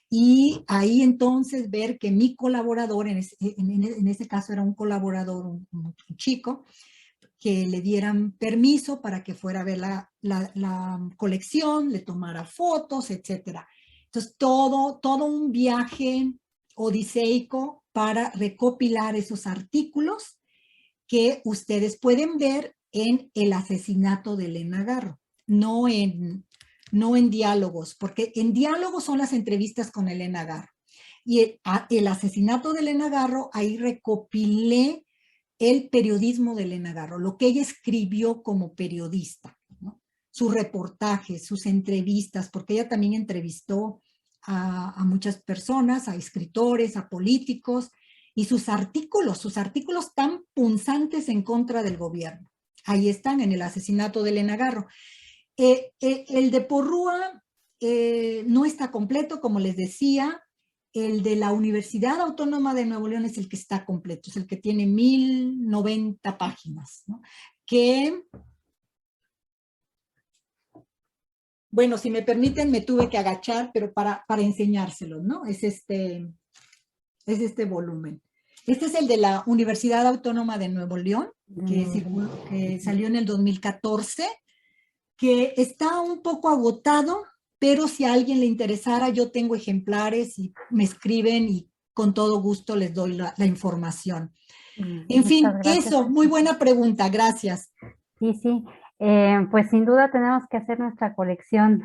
Y ahí entonces ver que mi colaborador, en ese caso era un colaborador, un chico, que le dieran permiso para que fuera a ver la colección, le tomara fotos, etcétera. Entonces, todo un viaje odiseico para recopilar esos artículos que ustedes pueden ver en El asesinato de Elena Garro, no en diálogos, porque en diálogos son las entrevistas con Elena Garro. Y el asesinato de Elena Garro, ahí recopilé el periodismo de Elena Garro, lo que ella escribió como periodista, ¿no? Sus reportajes, sus entrevistas, porque ella también entrevistó a muchas personas, a escritores, a políticos, y sus artículos tan punzantes en contra del gobierno. Ahí están en El asesinato de Elena Garro. El de Porrúa no está completo, como les decía. El de la Universidad Autónoma de Nuevo León es el que está completo, es el que tiene 1090 páginas, ¿no? Que, bueno, si me permiten, me tuve que agachar, pero para enseñárselos, ¿no? Es este volumen. Este es el de la Universidad Autónoma de Nuevo León, que salió en el 2014, que está un poco agotado, pero si a alguien le interesara, yo tengo ejemplares y me escriben y con todo gusto les doy la información. En fin, eso, muy buena pregunta, gracias. Sí, sí, pues sin duda tenemos que hacer nuestra colección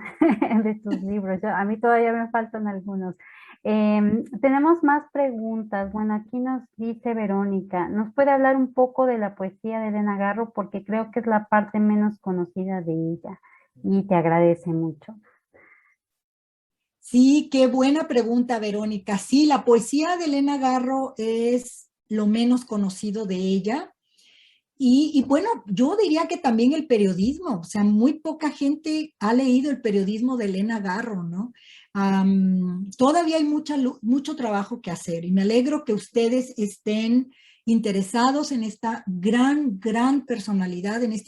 de tus libros. A mí todavía me faltan algunos. Tenemos más preguntas. Bueno, aquí nos dice Verónica, ¿nos puede hablar un poco de la poesía de Elena Garro? Porque creo que es la parte menos conocida de ella y te agradece mucho. Sí, qué buena pregunta, Verónica. Sí, la poesía de Elena Garro es lo menos conocido de ella. Y bueno, yo diría que también el periodismo, o sea, muy poca gente ha leído el periodismo de Elena Garro, ¿no? Todavía hay mucho trabajo que hacer y me alegro que ustedes estén interesados en esta gran personalidad, es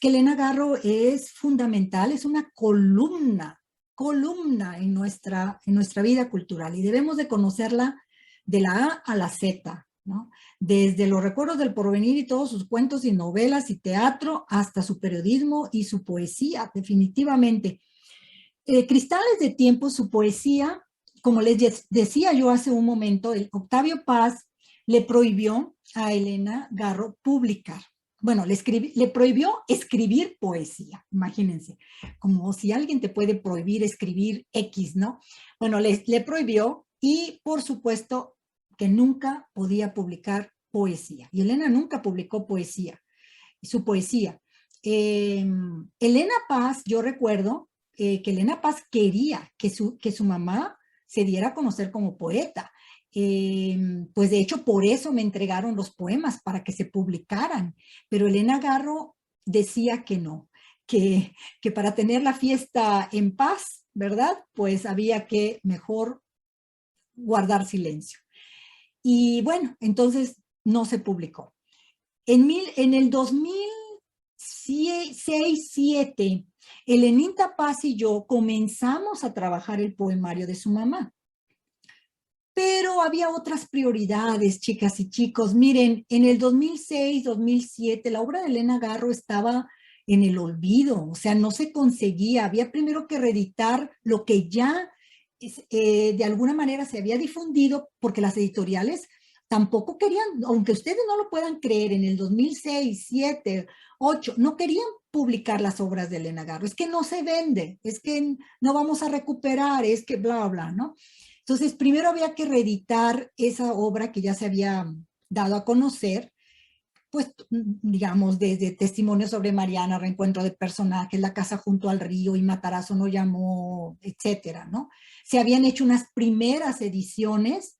que Elena Garro es fundamental, es una columna en nuestra vida cultural y debemos de conocerla de la A a la Z, ¿no? Desde los recuerdos del porvenir y todos sus cuentos y novelas y teatro hasta su periodismo y su poesía, definitivamente. Cristales de Tiempo, su poesía, como les decía yo hace un momento, Octavio Paz le prohibió a Elena Garro publicar. Bueno, le prohibió escribir poesía, imagínense, como si alguien te puede prohibir escribir X, ¿no? Bueno, le prohibió y por supuesto que nunca podía publicar poesía. Y Elena nunca publicó poesía, su poesía. Elena Paz, yo recuerdo que Elena Paz quería que su mamá se diera a conocer como poeta. Pues de hecho por eso me entregaron los poemas para que se publicaran, pero Elena Garro decía que no, que para tener la fiesta en paz, ¿verdad? Pues había que mejor guardar silencio. Y bueno, entonces no se publicó. En el 2006-2007, Elenita Paz y yo comenzamos a trabajar el poemario de su mamá. Pero había otras prioridades, chicas y chicos. Miren, en el 2006-2007, la obra de Elena Garro estaba en el olvido, o sea, no se conseguía. Había primero que reeditar lo que ya de alguna manera se había difundido porque las editoriales tampoco querían, aunque ustedes no lo puedan creer, en el 2006, 7, 8, no querían publicar las obras de Elena Garro. Es que no se vende, es que no vamos a recuperar, es que bla, bla, ¿no? Entonces, primero había que reeditar esa obra que ya se había dado a conocer, pues, digamos, desde Testimonios sobre Mariana, Reencuentro de Personajes, La Casa junto al Río y Matarazzo no llamó, etcétera, ¿no? Se habían hecho unas primeras ediciones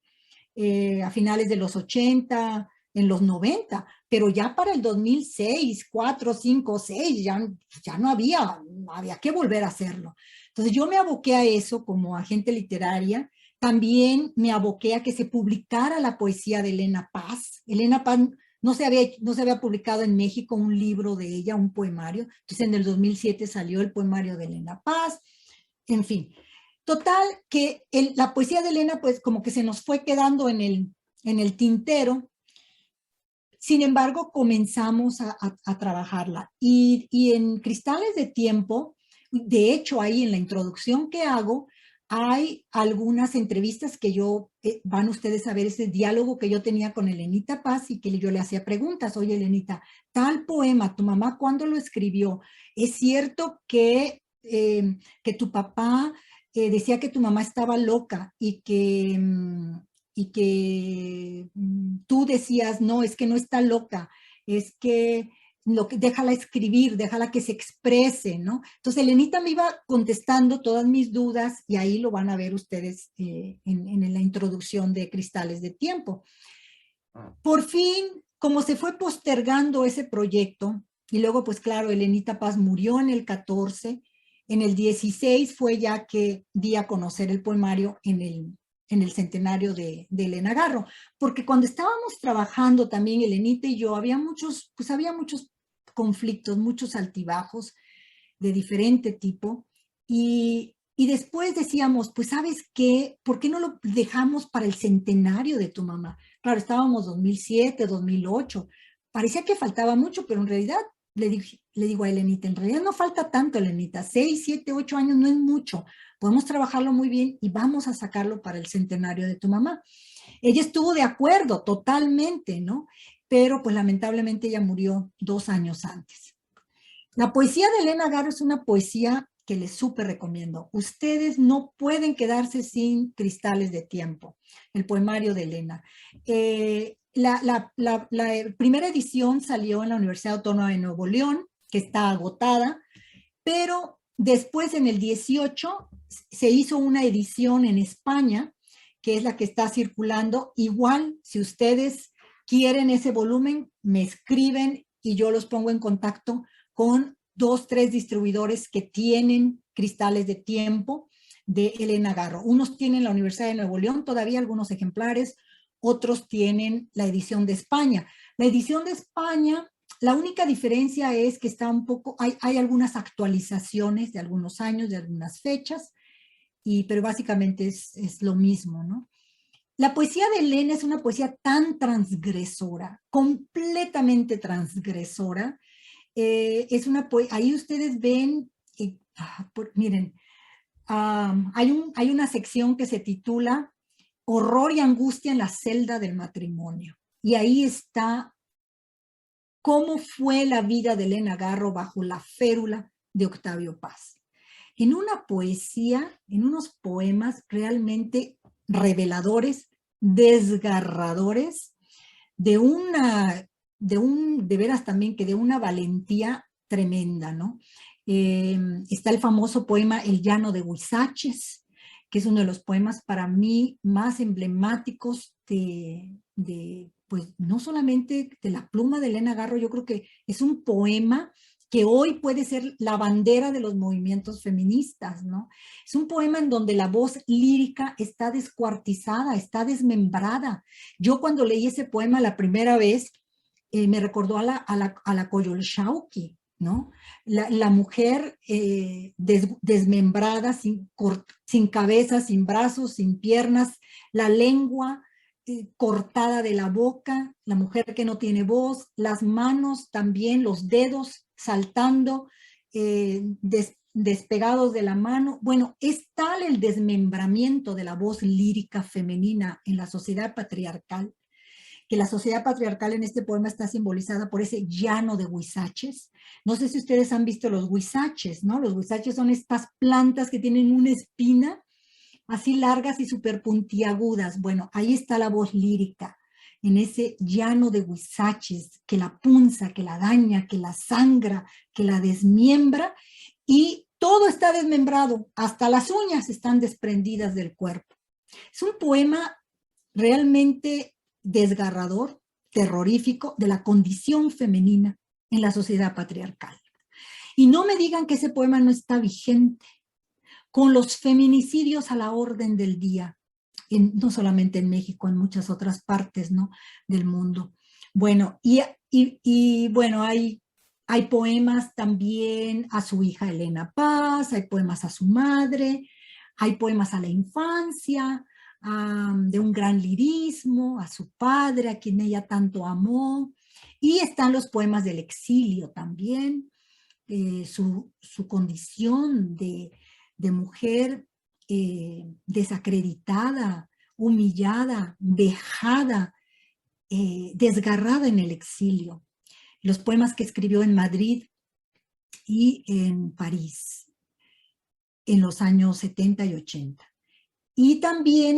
a finales de los 80, en los 90, pero ya para el 2006, 4, 5, 6, ya no había que volver a hacerlo. Entonces yo me aboqué a eso como agente literaria. También me aboqué a que se publicara la poesía de Elena Paz. Elena Paz no se había publicado en México un libro de ella, un poemario. Entonces en el 2007 salió el poemario de Elena Paz. En fin, total que la poesía de Elena pues como que se nos fue quedando en el tintero. Sin embargo, comenzamos a trabajarla. Y en Cristales de Tiempo, de hecho ahí en la introducción que hago, hay algunas entrevistas que van ustedes a ver ese diálogo que yo tenía con Elenita Paz y que yo le hacía preguntas. Oye, Elenita, tal poema, ¿tu mamá cuándo lo escribió? ¿Es cierto que tu papá decía que tu mamá estaba loca y que tú decías, no, es que no está loca, es que déjala escribir, déjala que se exprese, ¿no? Entonces, Elenita me iba contestando todas mis dudas y ahí lo van a ver ustedes en la introducción de Cristales de Tiempo. Por fin, como se fue postergando ese proyecto, y luego, pues claro, Elenita Paz murió en el 14, en el 16 fue ya que di a conocer el poemario en el centenario de Elena Garro, porque cuando estábamos trabajando también Elenita y yo, había muchos conflictos, muchos altibajos de diferente tipo, y después decíamos, pues ¿sabes qué? ¿Por qué no lo dejamos para el centenario de tu mamá? Claro, estábamos 2007, 2008, parecía que faltaba mucho, pero en realidad le digo a Elenita, en realidad no falta tanto, Elenita, 6, 7, 8 años no es mucho, podemos trabajarlo muy bien y vamos a sacarlo para el centenario de tu mamá. Ella estuvo de acuerdo totalmente, ¿no? Pero pues lamentablemente ella murió 2 años antes. La poesía de Elena Garro es una poesía que les súper recomiendo. Ustedes no pueden quedarse sin Cristales de Tiempo, el poemario de Elena. La primera edición salió en la Universidad Autónoma de Nuevo León, que está agotada, pero después en el 18 se hizo una edición en España, que es la que está circulando. Igual, si ustedes quieren ese volumen, me escriben y yo los pongo en contacto con 2, 3 distribuidores que tienen Cristales de Tiempo de Elena Garro. Unos tienen la Universidad de Nuevo León, todavía algunos ejemplares, otros tienen la edición de España. La edición de España, la única diferencia es que está un poco, hay algunas actualizaciones de algunos años, de algunas fechas, pero básicamente es lo mismo, ¿no? La poesía de Elena es una poesía tan transgresora, completamente transgresora. Ahí ustedes ven, miren, hay una sección que se titula Horror y angustia en la celda del matrimonio. Y ahí está cómo fue la vida de Elena Garro bajo la férula de Octavio Paz. En una poesía, en unos poemas realmente reveladores, desgarradores, de veras también que de una valentía tremenda, ¿no? Está el famoso poema El llano de Huizaches, que es uno de los poemas para mí más emblemáticos pues no solamente de la pluma de Elena Garro, yo creo que es un poema que hoy puede ser la bandera de los movimientos feministas, ¿no? Es un poema en donde la voz lírica está descuartizada, está desmembrada. Yo cuando leí ese poema la primera vez, me recordó a la Coyolxauhqui, ¿no? La mujer desmembrada, sin cabeza, sin brazos, sin piernas, la lengua cortada de la boca, la mujer que no tiene voz, las manos también, los dedos saltando, despegados de la mano. Bueno, es tal el desmembramiento de la voz lírica femenina en la sociedad patriarcal, que la sociedad patriarcal en este poema está simbolizada por ese llano de huizaches. No sé si ustedes han visto los huizaches, ¿no? Los huizaches son estas plantas que tienen una espina así largas y súper puntiagudas. Bueno, ahí está la voz lírica, en ese llano de huizaches que la punza, que la daña, que la sangra, que la desmiembra, y todo está desmembrado, hasta las uñas están desprendidas del cuerpo. Es un poema realmente desgarrador, terrorífico, de la condición femenina en la sociedad patriarcal. Y no me digan que ese poema no está vigente, con los feminicidios a la orden del día, no solamente en México, en muchas otras partes, ¿no?, del mundo. Bueno, bueno, hay poemas también a su hija Elena Paz, hay poemas a su madre, hay poemas a la infancia, de un gran lirismo, a su padre, a quien ella tanto amó, y están los poemas del exilio también, su condición de mujer desacreditada, humillada, vejada, desgarrada en el exilio. Los poemas que escribió en Madrid y en París en los años 70 y 80. Y también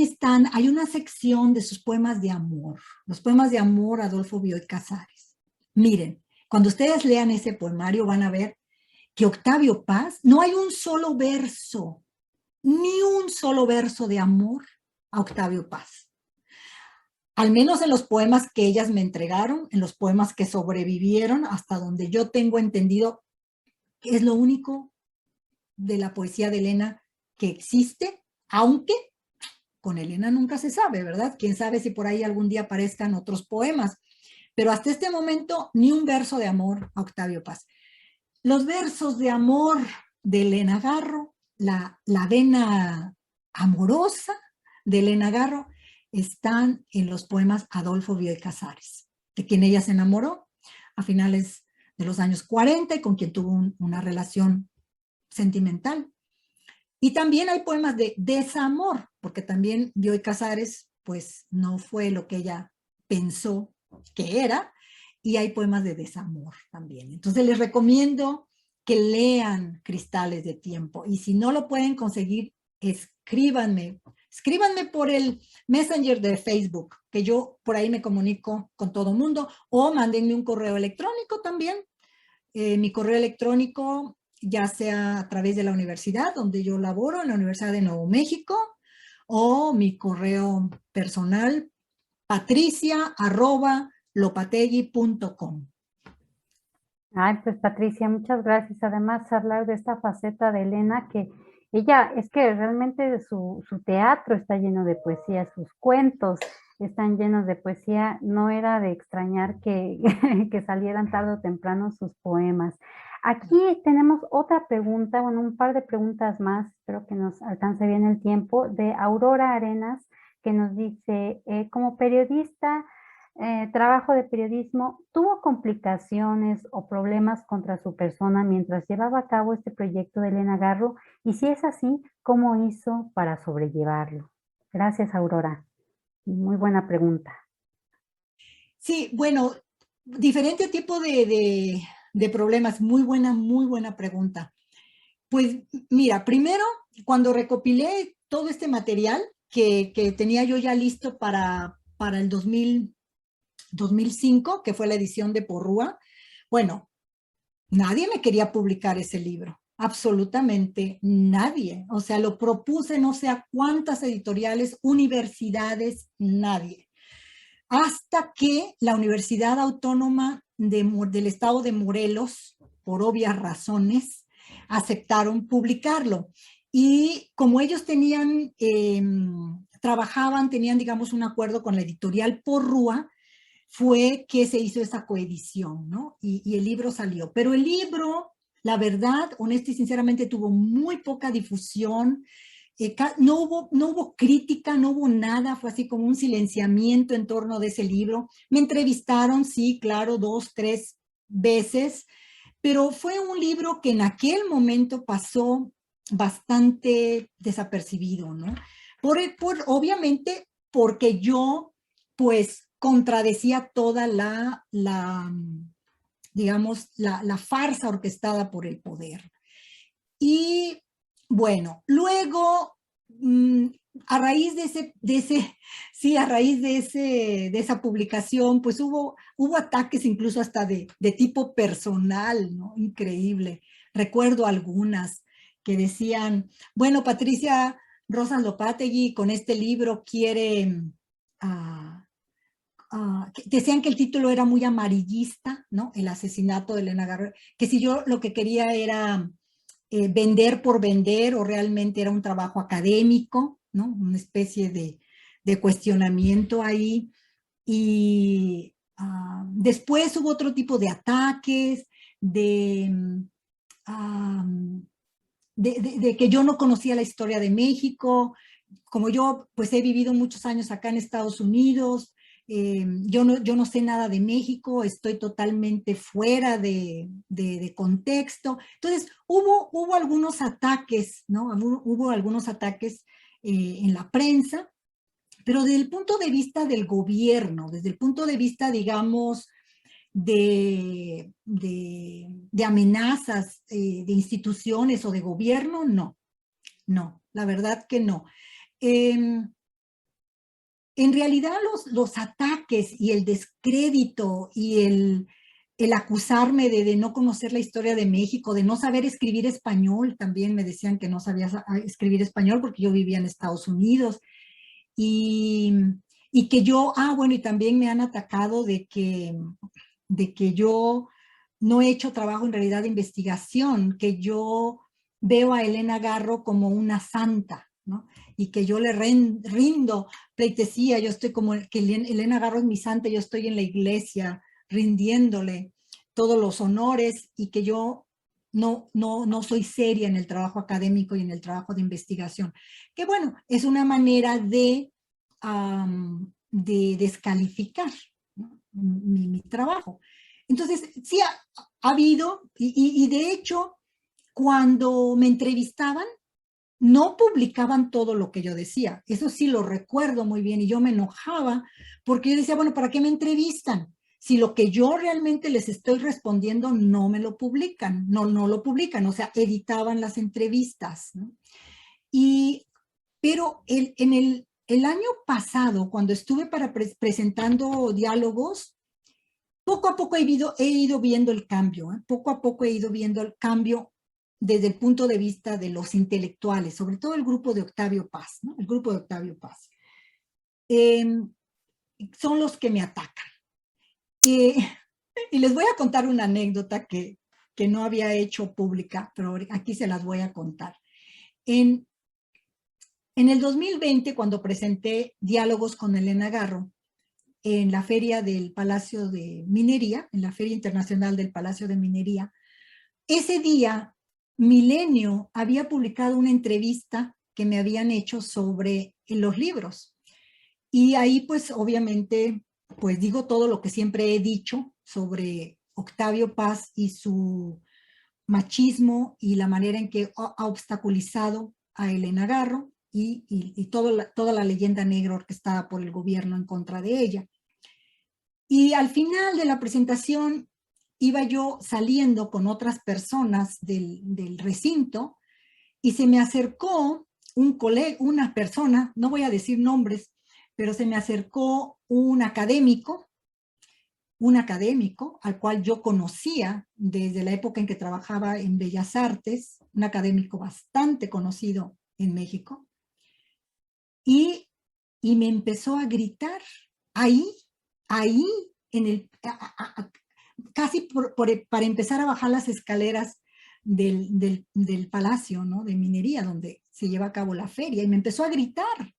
hay una sección de sus poemas de amor, los poemas de amor Adolfo Bioy Casares. Miren, cuando ustedes lean ese poemario van a ver que Octavio Paz, no hay un solo verso, ni un solo verso de amor a Octavio Paz. Al menos en los poemas que ellas me entregaron, en los poemas que sobrevivieron, hasta donde yo tengo entendido, que es lo único de la poesía de Elena que existe, aunque con Elena nunca se sabe, ¿verdad? Quién sabe si por ahí algún día aparezcan otros poemas. Pero hasta este momento, ni un verso de amor a Octavio Paz. Los versos de amor de Elena Garro, la vena amorosa de Elena Garro, están en los poemas Adolfo Bioy Casares, de quien ella se enamoró a finales de los años 40 y con quien tuvo una relación sentimental. Y también hay poemas de desamor, porque también Bioy Casares, pues, no fue lo que ella pensó que era, y hay poemas de desamor también. Entonces les recomiendo que lean Cristales de Tiempo, y si no lo pueden conseguir, escríbanme por el Messenger de Facebook, que yo por ahí me comunico con todo mundo, o mándenme un correo electrónico también. Mi correo electrónico, ya sea a través de la universidad donde yo laboro, en la Universidad de Nuevo México, o mi correo personal, patricia@lopategui.com. Ay, pues Patricia, muchas gracias. Además, hablar de esta faceta de Elena, que ella, es que realmente su teatro está lleno de poesía, sus cuentos están llenos de poesía. No era de extrañar que, que salieran tarde o temprano sus poemas. Aquí tenemos otra pregunta, bueno, un par de preguntas más, espero que nos alcance bien el tiempo, de Aurora Arenas, que nos dice, como periodista, trabajo de periodismo, ¿tuvo complicaciones o problemas contra su persona mientras llevaba a cabo este proyecto de Elena Garro? Y si es así, ¿cómo hizo para sobrellevarlo? Gracias, Aurora. Muy buena pregunta. Sí, bueno, diferente tipo de problemas. Muy buena pregunta. Pues mira, primero, cuando recopilé todo este material que tenía yo ya listo para el 2005, que fue la edición de Porrúa, bueno, nadie me quería publicar ese libro, absolutamente nadie. O sea, lo propuse no sé a cuántas editoriales, universidades, nadie. Hasta que la Universidad Autónoma del Estado de Morelos, por obvias razones, aceptaron publicarlo. Y como ellos tenían, tenían, digamos, un acuerdo con la editorial Porrúa, fue que se hizo esa coedición, ¿no? Y el libro salió. Pero el libro, la verdad, honesta y sinceramente, tuvo muy poca difusión. No hubo crítica, no hubo nada, fue así como un silenciamiento en torno de ese libro. Me entrevistaron, sí, claro, 2, 3 veces, pero fue un libro que en aquel momento pasó bastante desapercibido, ¿no? Obviamente porque yo, pues, contradecía toda digamos, la farsa orquestada por el poder. Y bueno, luego, a raíz sí, a raíz de esa publicación, pues hubo ataques incluso hasta de tipo personal, ¿no? Increíble. Recuerdo algunas que decían, bueno, Patricia Rosas Lopategui con este libro quiere, ah, decían que el título era muy amarillista, ¿no? El asesinato de Elena Garro, que si yo lo que quería era vender por vender o realmente era un trabajo académico, ¿no? Una especie de cuestionamiento ahí. Y después hubo otro tipo de ataques, um, de que yo no conocía la historia de México. Como yo pues he vivido muchos años acá en Estados Unidos, yo no sé nada de México, estoy totalmente fuera de contexto. Entonces hubo algunos ataques, ¿no? Hubo algunos ataques en la prensa, pero desde el punto de vista del gobierno, desde el punto de vista, digamos, de amenazas de instituciones o de gobierno, no, la verdad que no. En realidad los ataques y el descrédito y el acusarme de no conocer la historia de México, de no saber escribir español, también me decían que no sabía escribir español porque yo vivía en Estados Unidos, y, y que yo, bueno, y también me han atacado de que yo no he hecho trabajo en realidad de investigación, que yo veo a Elena Garro como una santa, ¿no? Y que yo le rindo pleitesía, yo estoy como que Elena Garro es mi santa, yo estoy en la iglesia rindiéndole todos los honores y que yo no soy seria en el trabajo académico y en el trabajo de investigación. Que bueno, es una manera de descalificar, ¿no? Mi trabajo. Entonces, sí ha habido, y de hecho, cuando me entrevistaban, no publicaban todo lo que yo decía. Eso sí lo recuerdo muy bien y yo me enojaba porque yo decía, bueno, ¿para qué me entrevistan? Si lo que yo realmente les estoy respondiendo no me lo publican, no lo publican, o sea, editaban las entrevistas, ¿no? Pero en el año pasado, cuando estuve presentando diálogos, poco a poco he ido viendo el cambio, ¿eh? Poco a poco he ido viendo el cambio desde el punto de vista de los intelectuales, sobre todo el grupo de Octavio Paz, ¿no? El grupo de Octavio Paz. Son los que me atacan. Y les voy a contar una anécdota que no había hecho pública, pero aquí se las voy a contar. En el 2020, cuando presenté Diálogos con Elena Garro, en la feria del Palacio de Minería, en la Feria Internacional del Palacio de Minería, ese día Milenio había publicado una entrevista que me habían hecho sobre los libros. Y ahí pues obviamente pues digo todo lo que siempre he dicho sobre Octavio Paz y su machismo y la manera en que ha obstaculizado a Elena Garro y toda la leyenda negra orquestada por el gobierno en contra de ella. Y al final de la presentación iba yo saliendo con otras personas del recinto y se me acercó una persona, no voy a decir nombres, pero se me acercó un académico al cual yo conocía desde la época en que trabajaba en Bellas Artes, un académico bastante conocido en México, y me empezó a gritar ahí, casi para empezar a bajar las escaleras del palacio, ¿no? De minería, donde se lleva a cabo la feria, y me empezó a gritar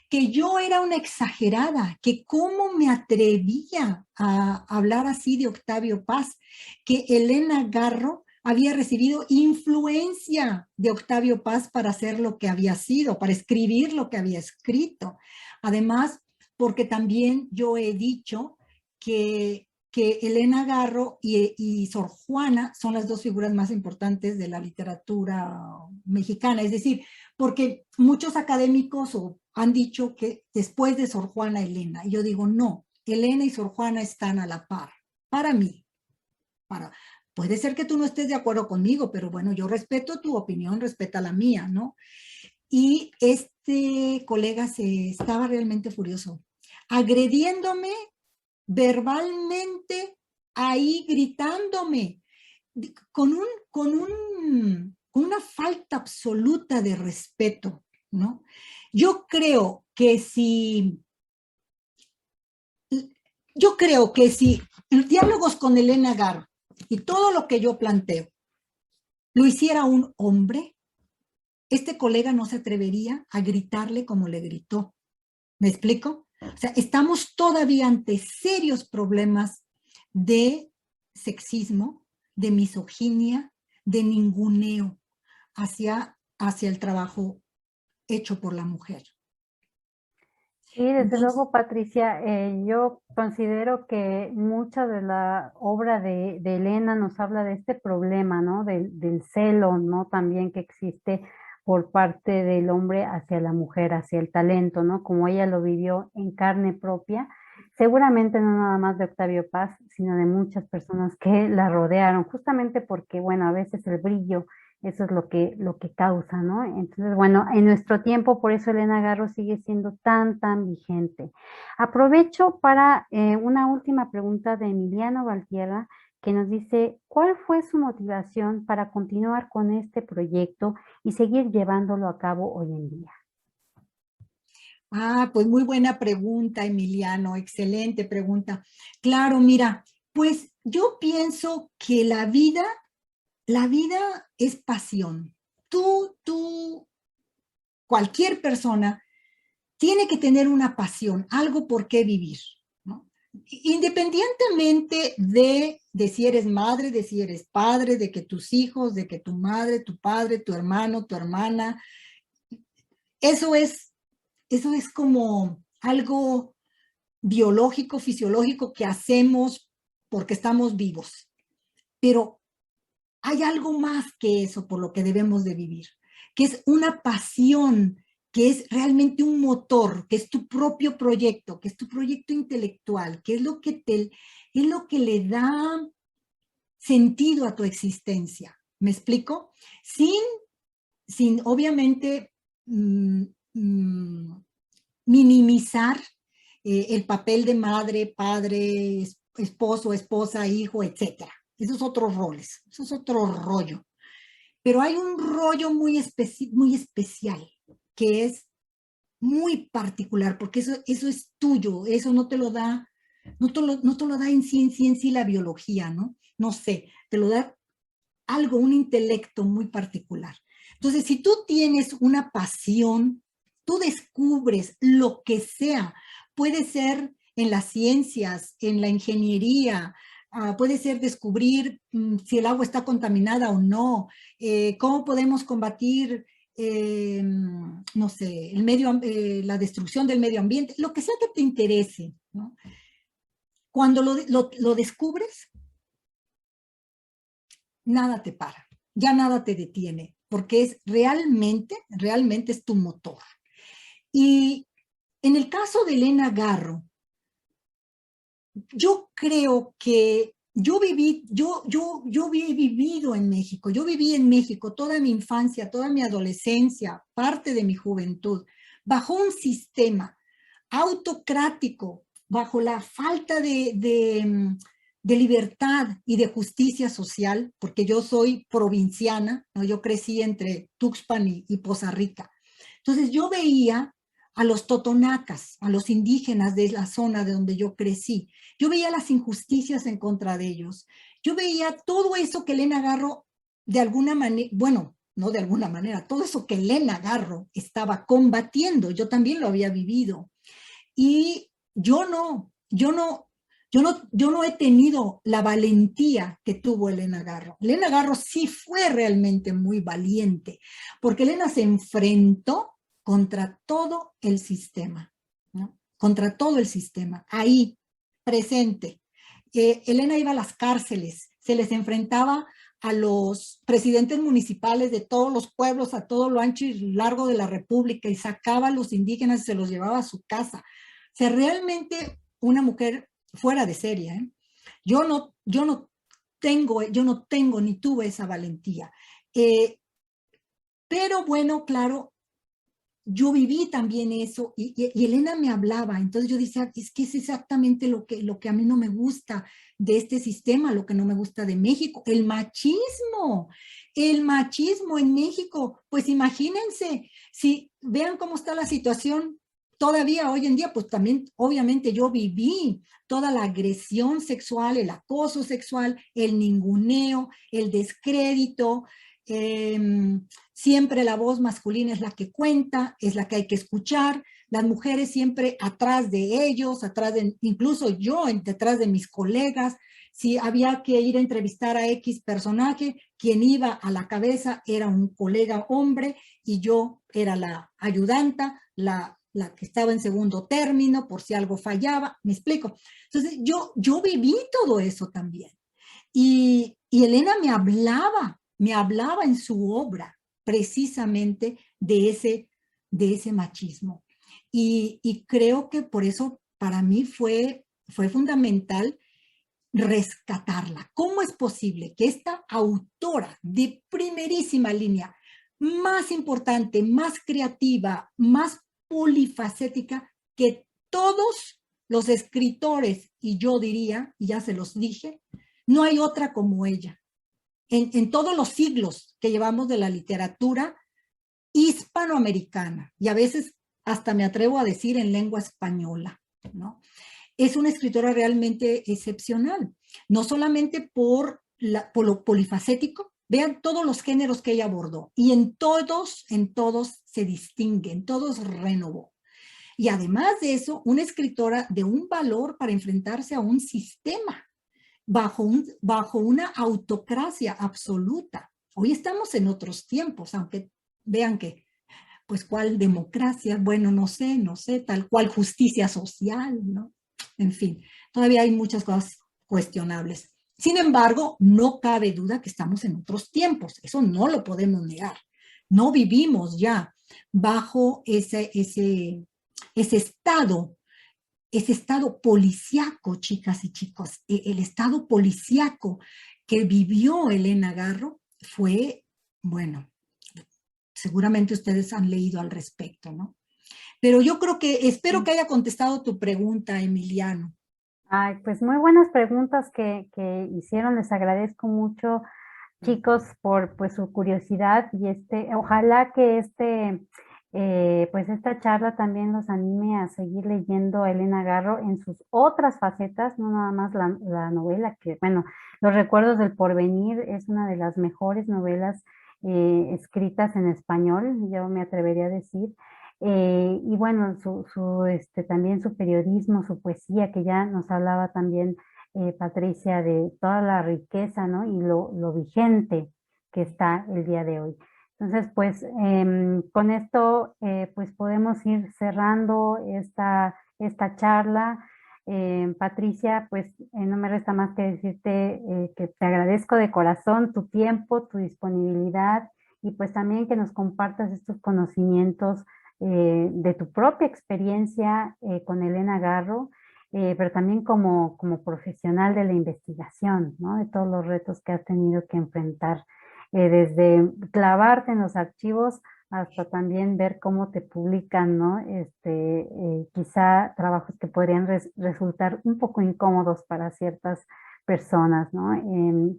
que yo era una exagerada, que cómo me atrevía a hablar así de Octavio Paz, que Elena Garro había recibido influencia de Octavio Paz para hacer lo que había sido, para escribir lo que había escrito. Además, porque también yo he dicho que que Elena Garro y Sor Juana son las dos figuras más importantes de la literatura mexicana. Es decir, porque muchos académicos han dicho que después de Sor Juana, Elena. Y yo digo, no, Elena y Sor Juana están a la par. Para mí. Puede ser que tú no estés de acuerdo conmigo, pero bueno, yo respeto tu opinión, respeta la mía, ¿no? Y este colega estaba realmente furioso, agrediéndome verbalmente, ahí gritándome, con una falta absoluta de respeto, ¿no? Yo creo que si diálogos con Elena Garro y todo lo que yo planteo lo hiciera un hombre, este colega no se atrevería a gritarle como le gritó. ¿Me explico? O sea, estamos todavía ante serios problemas de sexismo, de misoginia, de ninguneo hacia el trabajo hecho por la mujer. Sí, desde Entonces, luego, Patricia, yo considero que mucha de la obra de Elena nos habla de este problema, ¿no? Del celo, ¿no? También que existe por parte del hombre hacia la mujer, hacia el talento, ¿no? Como ella lo vivió en carne propia, seguramente no nada más de Octavio Paz, sino de muchas personas que la rodearon, justamente porque, bueno, a veces el brillo eso es lo que causa, ¿no? Entonces, bueno, en nuestro tiempo, por eso Elena Garro sigue siendo tan vigente. Aprovecho para una última pregunta de Emiliano Valtierra, que nos dice, ¿cuál fue su motivación para continuar con este proyecto y seguir llevándolo a cabo hoy en día? pues muy buena pregunta, Emiliano, excelente pregunta. Claro, mira, pues yo pienso que la vida es pasión. Cualquier persona tiene que tener una pasión, algo por qué vivir, ¿no? Independientemente de si eres madre, de si eres padre, de que tus hijos, de que tu madre, tu padre, tu hermano, tu hermana, eso es como algo biológico, fisiológico que hacemos porque estamos vivos. Pero hay algo más que eso por lo que debemos de vivir, que es una pasión, que es realmente un motor, que es tu propio proyecto, que es tu proyecto intelectual, que es lo que le da sentido a tu existencia. ¿Me explico? Sin obviamente minimizar el papel de madre, padre, esposo, esposa, hijo, etcétera. Esos otros roles, eso es otro rollo. Pero hay un rollo muy especial, que es muy particular, porque eso es tuyo, eso no te lo da, no te lo da en sí la biología, ¿no? No sé, te lo da algo, un intelecto muy particular. Entonces, si tú tienes una pasión, tú descubres lo que sea, puede ser en las ciencias, en la ingeniería, puede ser descubrir si el agua está contaminada o no, cómo podemos combatir, no sé, la destrucción del medio ambiente, lo que sea que te interese, ¿no? Cuando lo descubres, nada te para, ya nada te detiene, porque es realmente es tu motor. Y en el caso de Elena Garro, yo creo que yo he vivido en México, yo viví en México toda mi infancia, toda mi adolescencia, parte de mi juventud, bajo un sistema autocrático, bajo la falta de libertad y de justicia social, porque yo soy provinciana, ¿no? Yo crecí entre Tuxpan y Poza Rica. Entonces yo veía a los totonacas, a los indígenas de la zona de donde yo crecí. Yo veía las injusticias en contra de ellos. Yo veía todo eso que Elena Garro, de alguna manera, bueno, no de alguna manera, todo eso que Elena Garro estaba combatiendo, yo también lo había vivido. Y yo no he tenido la valentía que tuvo Elena Garro. Elena Garro sí fue realmente muy valiente, porque Elena se enfrentó contra todo el sistema, ¿no? Contra todo el sistema, ahí, presente. Elena iba a las cárceles, se les enfrentaba a los presidentes municipales de todos los pueblos, a todo lo ancho y largo de la República, y sacaba a los indígenas y se los llevaba a su casa. O sea, realmente una mujer fuera de serie, ¿eh? Yo no tengo ni tuve esa valentía. Pero bueno, claro, yo viví también eso y Elena me hablaba, entonces yo decía, es que es exactamente lo que a mí no me gusta de este sistema, lo que no me gusta de México, el machismo en México, pues imagínense, si vean cómo está la situación todavía hoy en día, pues también obviamente yo viví toda la agresión sexual, el acoso sexual, el ninguneo, el descrédito, siempre la voz masculina es la que cuenta, es la que hay que escuchar, las mujeres siempre atrás de ellos, incluso yo detrás de mis colegas, si había que ir a entrevistar a X personaje, quien iba a la cabeza era un colega hombre y yo era la ayudanta, la que estaba en segundo término por si algo fallaba, me explico. Entonces yo viví todo eso también. Y Elena me hablaba en su obra precisamente de ese machismo. Y creo que por eso para mí fue fundamental rescatarla. ¿Cómo es posible que esta autora de primerísima línea, más importante, más creativa, más polifacética que todos los escritores, y yo diría, y ya se los dije, no hay otra como ella? En todos los siglos que llevamos de la literatura hispanoamericana, y a veces hasta me atrevo a decir en lengua española, ¿no? Es una escritora realmente excepcional, no solamente por lo polifacético, vean todos los géneros que ella abordó, y en todos se distingue, en todos renovó. Y además de eso, una escritora de un valor para enfrentarse a un sistema, bajo una autocracia absoluta. Hoy estamos en otros tiempos, aunque vean que, pues, ¿cuál democracia? Bueno, no sé, tal cual justicia social, ¿no? En fin, todavía hay muchas cosas cuestionables. Sin embargo, no cabe duda que estamos en otros tiempos, eso no lo podemos negar. No vivimos ya bajo ese estado policíaco, chicas y chicos. El estado policíaco que vivió Elena Garro fue, bueno, seguramente ustedes han leído al respecto, ¿no? Pero yo creo que, espero que haya contestado tu pregunta, Emiliano. Ay, pues muy buenas preguntas que hicieron, les agradezco mucho, chicos, por pues su curiosidad y ojalá que pues esta charla también los anime a seguir leyendo a Elena Garro en sus otras facetas, no nada más la novela, que bueno, Los recuerdos del porvenir es una de las mejores novelas escritas en español, yo me atrevería a decir. Y bueno, también su periodismo, su poesía, que ya nos hablaba también Patricia, de toda la riqueza, ¿no? Y lo vigente que está el día de hoy. Entonces, pues con esto pues podemos ir cerrando esta charla. Patricia, pues no me resta más que decirte que te agradezco de corazón tu tiempo, tu disponibilidad y pues también que nos compartas estos conocimientos de tu propia experiencia con Elena Garro, pero también como profesional de la investigación, ¿no? De todos los retos que has tenido que enfrentar, desde clavarte en los archivos hasta también ver cómo te publican, ¿no? Quizá trabajos que podrían resultar un poco incómodos para ciertas personas, ¿no?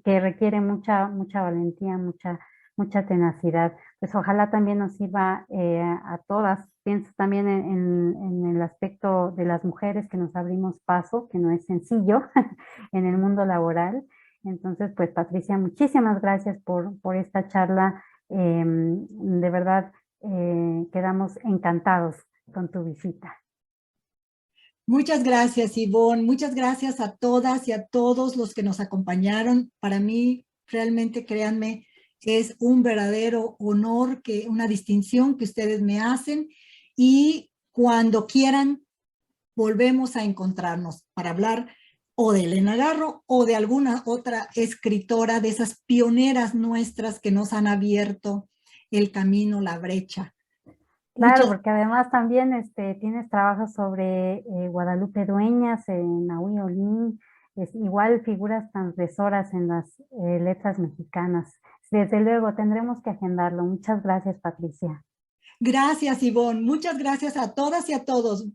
Que requiere mucha valentía, mucha tenacidad. Pues ojalá también nos sirva a todas. Pienso también en el aspecto de las mujeres que nos abrimos paso, que no es sencillo en el mundo laboral. Entonces, pues Patricia, muchísimas gracias por esta charla. De verdad, quedamos encantados con tu visita. Muchas gracias, Ivonne. Muchas gracias a todas y a todos los que nos acompañaron. Para mí, realmente, créanme, es un verdadero honor, una distinción que ustedes me hacen. Y cuando quieran, volvemos a encontrarnos para hablar o de Elena Garro o de alguna otra escritora de esas pioneras nuestras que nos han abierto el camino, la brecha. Claro, Muchas porque además también tienes trabajos sobre Guadalupe Dueñas, Nahui Olin, igual figuras transgresoras en las letras mexicanas. Desde luego, tendremos que agendarlo. Muchas gracias, Patricia. gracias, Ivonne. Muchas gracias a todas y a todos.